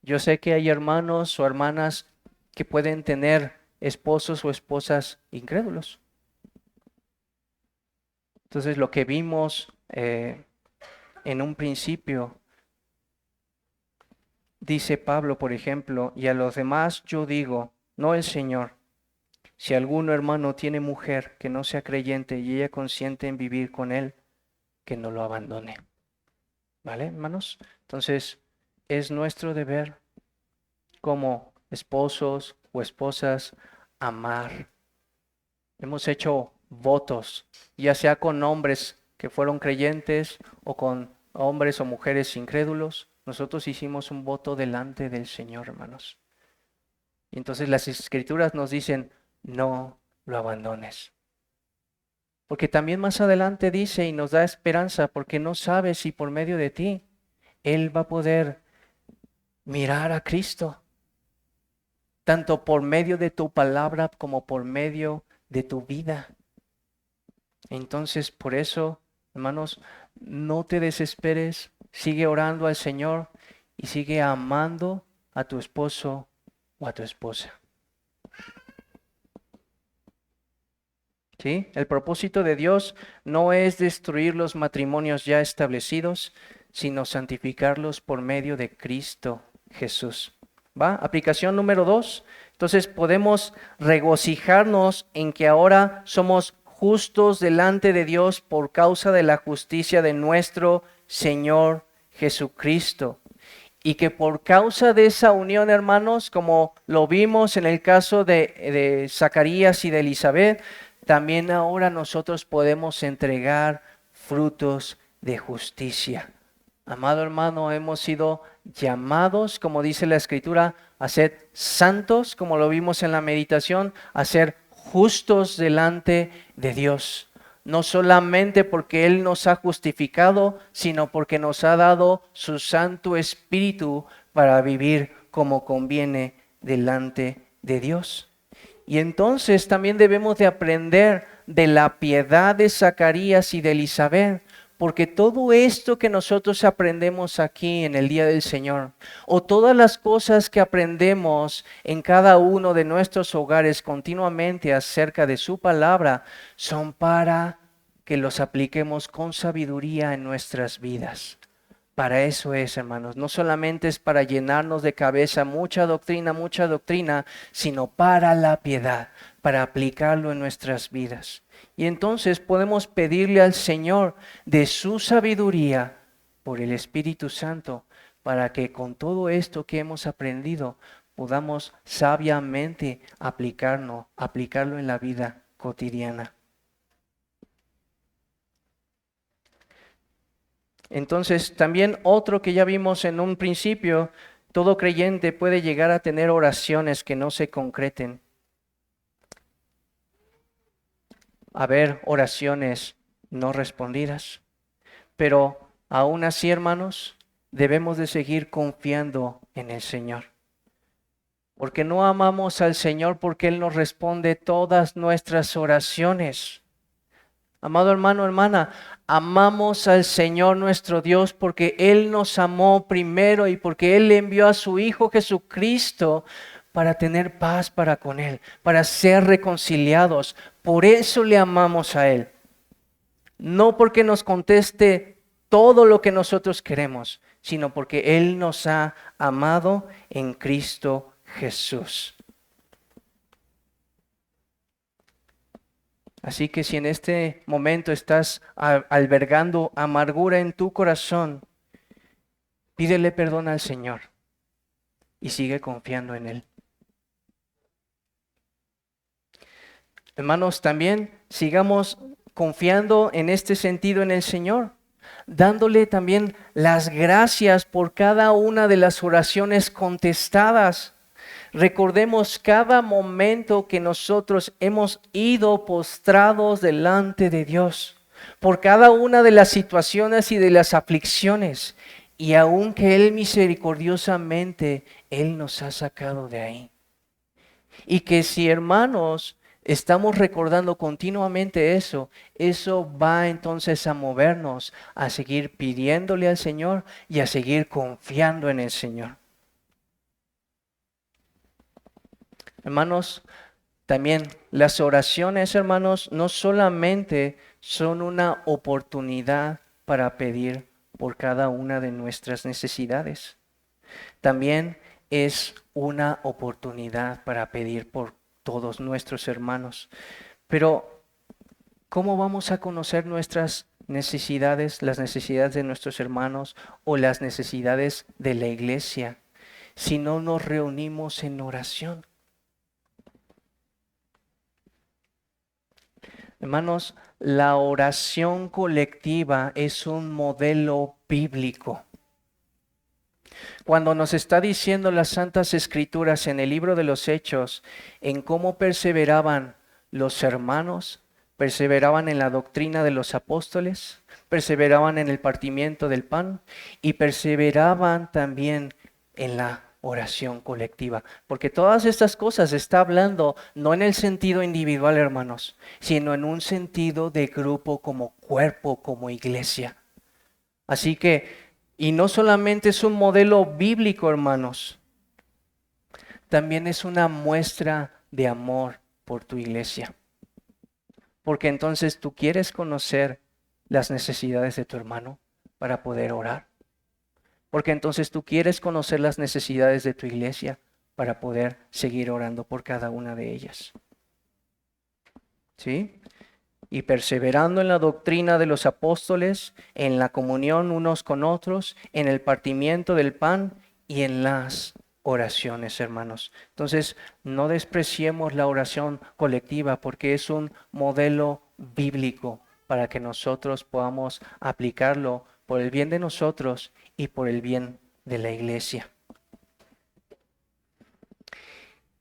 A: yo sé que hay hermanos o hermanas que pueden tener esposos o esposas incrédulos. Entonces lo que vimos en un principio, dice Pablo, por ejemplo, y a los demás yo digo, no el Señor, si alguno hermano tiene mujer que no sea creyente y ella consiente en vivir con él, que no lo abandone. ¿Vale, hermanos? Entonces, es nuestro deber como esposos o esposas amar. Hemos hecho votos, ya sea con hombres que fueron creyentes o con hombres o mujeres incrédulos. Nosotros hicimos un voto delante del Señor, hermanos. Y entonces las Escrituras nos dicen, no lo abandones. Porque también más adelante dice y nos da esperanza, porque no sabes si por medio de ti Él va a poder mirar a Cristo, tanto por medio de tu palabra como por medio de tu vida. Entonces, por eso, hermanos, no te desesperes, sigue orando al Señor y sigue amando a tu esposo o a tu esposa. ¿Sí? El propósito de Dios no es destruir los matrimonios ya establecidos, sino santificarlos por medio de Cristo Jesús. ¿Va? Aplicación número 2. Entonces podemos regocijarnos en que ahora somos justos delante de Dios por causa de la justicia de nuestro Señor Jesucristo. Y que por causa de esa unión, hermanos, como lo vimos en el caso de Zacarías y de Elizabeth, también ahora nosotros podemos entregar frutos de justicia. Amado hermano, hemos sido llamados, como dice la Escritura, a ser santos, como lo vimos en la meditación, a ser justos delante de Dios. No solamente porque Él nos ha justificado, sino porque nos ha dado su Santo Espíritu para vivir como conviene delante de Dios. Y entonces también debemos de aprender de la piedad de Zacarías y de Elizabeth, porque todo esto que nosotros aprendemos aquí en el día del Señor, o todas las cosas que aprendemos en cada uno de nuestros hogares continuamente acerca de su palabra, son para que los apliquemos con sabiduría en nuestras vidas. Para eso es, hermanos, no solamente es para llenarnos de cabeza mucha doctrina, sino para la piedad, para aplicarlo en nuestras vidas. Y entonces podemos pedirle al Señor de su sabiduría por el Espíritu Santo, para que con todo esto que hemos aprendido podamos sabiamente aplicarlo en la vida cotidiana. Entonces, también otro que ya vimos en un principio, todo creyente puede llegar a tener oraciones que no se concreten. Haber oraciones no respondidas. Pero aún así, hermanos, debemos de seguir confiando en el Señor. Porque no amamos al Señor porque Él nos responde todas nuestras oraciones. Amado hermano, hermana, amamos al Señor nuestro Dios porque Él nos amó primero y porque Él envió a su Hijo Jesucristo para tener paz para con Él, para ser reconciliados. Por eso le amamos a Él. No porque nos conteste todo lo que nosotros queremos, sino porque Él nos ha amado en Cristo Jesús. Así que si en este momento estás albergando amargura en tu corazón, pídele perdón al Señor y sigue confiando en Él. Hermanos, también sigamos confiando en este sentido en el Señor, dándole también las gracias por cada una de las oraciones contestadas. Recordemos cada momento que nosotros hemos ido postrados delante de Dios, por cada una de las situaciones y de las aflicciones, y aun que Él misericordiosamente, Él nos ha sacado de ahí. Y que si, hermanos, estamos recordando continuamente eso va entonces a movernos a seguir pidiéndole al Señor y a seguir confiando en el Señor. Hermanos, También las oraciones, hermanos, no solamente son una oportunidad para pedir por cada una de nuestras necesidades, también es una oportunidad para pedir por todos nuestros hermanos. Pero, ¿cómo vamos a conocer nuestras necesidades, las necesidades de nuestros hermanos o las necesidades de la iglesia si no nos reunimos en oración? Hermanos, la oración colectiva es un modelo bíblico. Cuando nos está diciendo las Santas Escrituras en el libro de los Hechos, en cómo perseveraban los hermanos, perseveraban en la doctrina de los apóstoles, perseveraban en el partimiento del pan y perseveraban también en la oración colectiva. Porque todas estas cosas está hablando no en el sentido individual, hermanos, sino en un sentido de grupo, como cuerpo, como iglesia. Así que, y no solamente es un modelo bíblico, hermanos, también es una muestra de amor por tu iglesia. Porque entonces tú quieres conocer las necesidades de tu hermano para poder orar. Porque entonces tú quieres conocer las necesidades de tu iglesia para poder seguir orando por cada una de ellas. ¿Sí? Y perseverando en la doctrina de los apóstoles, en la comunión unos con otros, en el partimiento del pan y en las oraciones, hermanos. Entonces, no despreciemos la oración colectiva porque es un modelo bíblico para que nosotros podamos aplicarlo por el bien de nosotros y por el bien de la iglesia.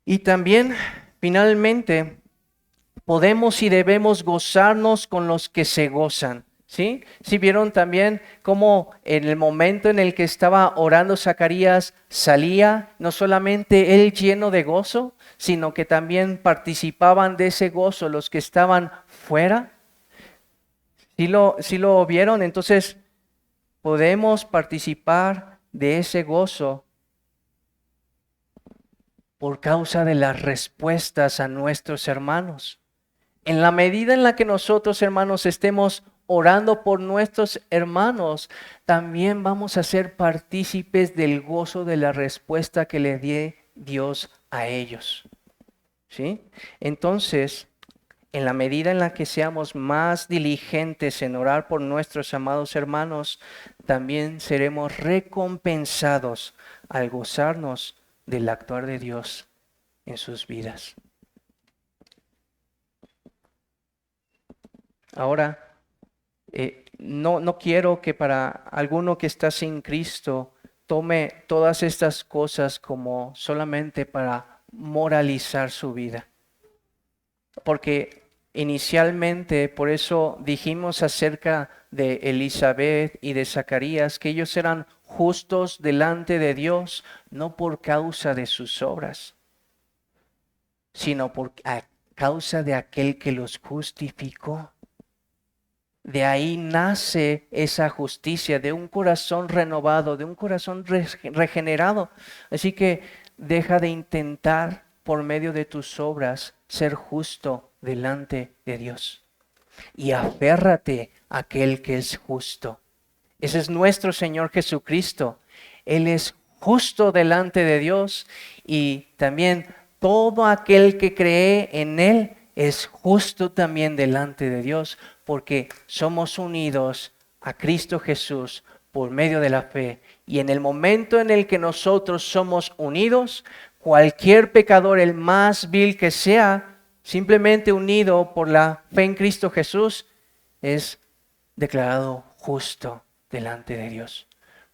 A: Y también, finalmente, podemos y debemos gozarnos con los que se gozan. ¿Sí? ¿Sí vieron también cómo en el momento en el que estaba orando Zacarías salía no solamente él lleno de gozo, sino que también participaban de ese gozo los que estaban fuera? ¿Sí lo vieron? Entonces podemos participar de ese gozo por causa de las respuestas a nuestros hermanos. En la medida en la que nosotros, hermanos, estemos orando por nuestros hermanos, también vamos a ser partícipes del gozo de la respuesta que le dio Dios a ellos. ¿Sí? Entonces, en la medida en la que seamos más diligentes en orar por nuestros amados hermanos, también seremos recompensados al gozarnos del actuar de Dios en sus vidas. Ahora, no quiero que para alguno que está sin Cristo tome todas estas cosas como solamente para moralizar su vida. Porque inicialmente, por eso dijimos acerca de Elizabeth y de Zacarías, que ellos eran justos delante de Dios, no por causa de sus obras, sino por causa de aquel que los justificó. De ahí nace esa justicia, de un corazón renovado, de un corazón regenerado. Así que deja de intentar por medio de tus obras ser justo delante de Dios. Y aférrate a aquel que es justo. Ese es nuestro Señor Jesucristo. Él es justo delante de Dios y también todo aquel que cree en Él es justo también delante de Dios, porque somos unidos a Cristo Jesús por medio de la fe. Y en el momento en el que nosotros somos unidos, cualquier pecador, el más vil que sea, simplemente unido por la fe en Cristo Jesús, es declarado justo delante de Dios.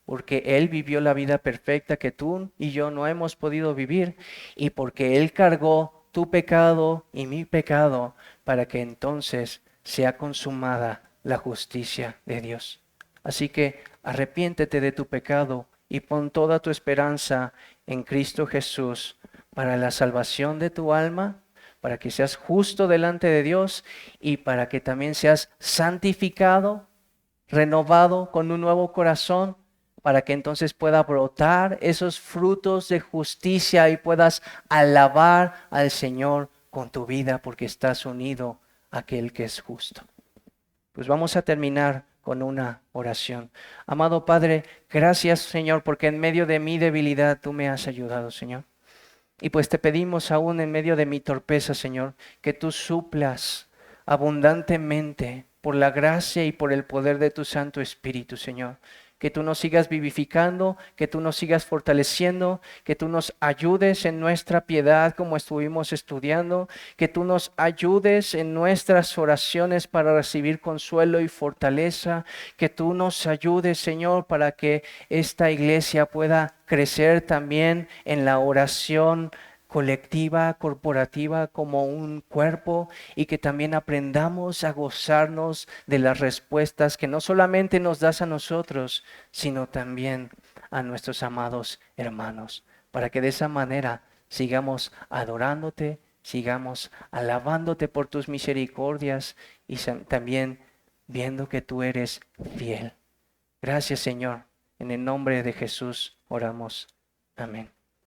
A: Porque Él vivió la vida perfecta que tú y yo no hemos podido vivir, y porque Él cargó tu pecado y mi pecado para que entonces sea consumada la justicia de Dios. Así que arrepiéntete de tu pecado y pon toda tu esperanza en Cristo Jesús para la salvación de tu alma, para que seas justo delante de Dios y para que también seas santificado, renovado con un nuevo corazón, para que entonces pueda brotar esos frutos de justicia y puedas alabar al Señor con tu vida porque estás unido a aquel que es justo. Pues vamos a terminar con una oración. Amado Padre, gracias Señor, porque en medio de mi debilidad tú me has ayudado, Señor. Y pues te pedimos aún en medio de mi torpeza, Señor, que tú suplas abundantemente por la gracia y por el poder de tu Santo Espíritu, Señor. Que tú nos sigas vivificando, que tú nos sigas fortaleciendo, que tú nos ayudes en nuestra piedad como estuvimos estudiando, que tú nos ayudes en nuestras oraciones para recibir consuelo y fortaleza, que tú nos ayudes, Señor, para que esta iglesia pueda crecer también en la oración colectiva, corporativa, como un cuerpo, y que también aprendamos a gozarnos de las respuestas que no solamente nos das a nosotros, sino también a nuestros amados hermanos, para que de esa manera sigamos adorándote, sigamos alabándote por tus misericordias y también viendo que tú eres fiel. Gracias, Señor. En el nombre de Jesús oramos. Amén.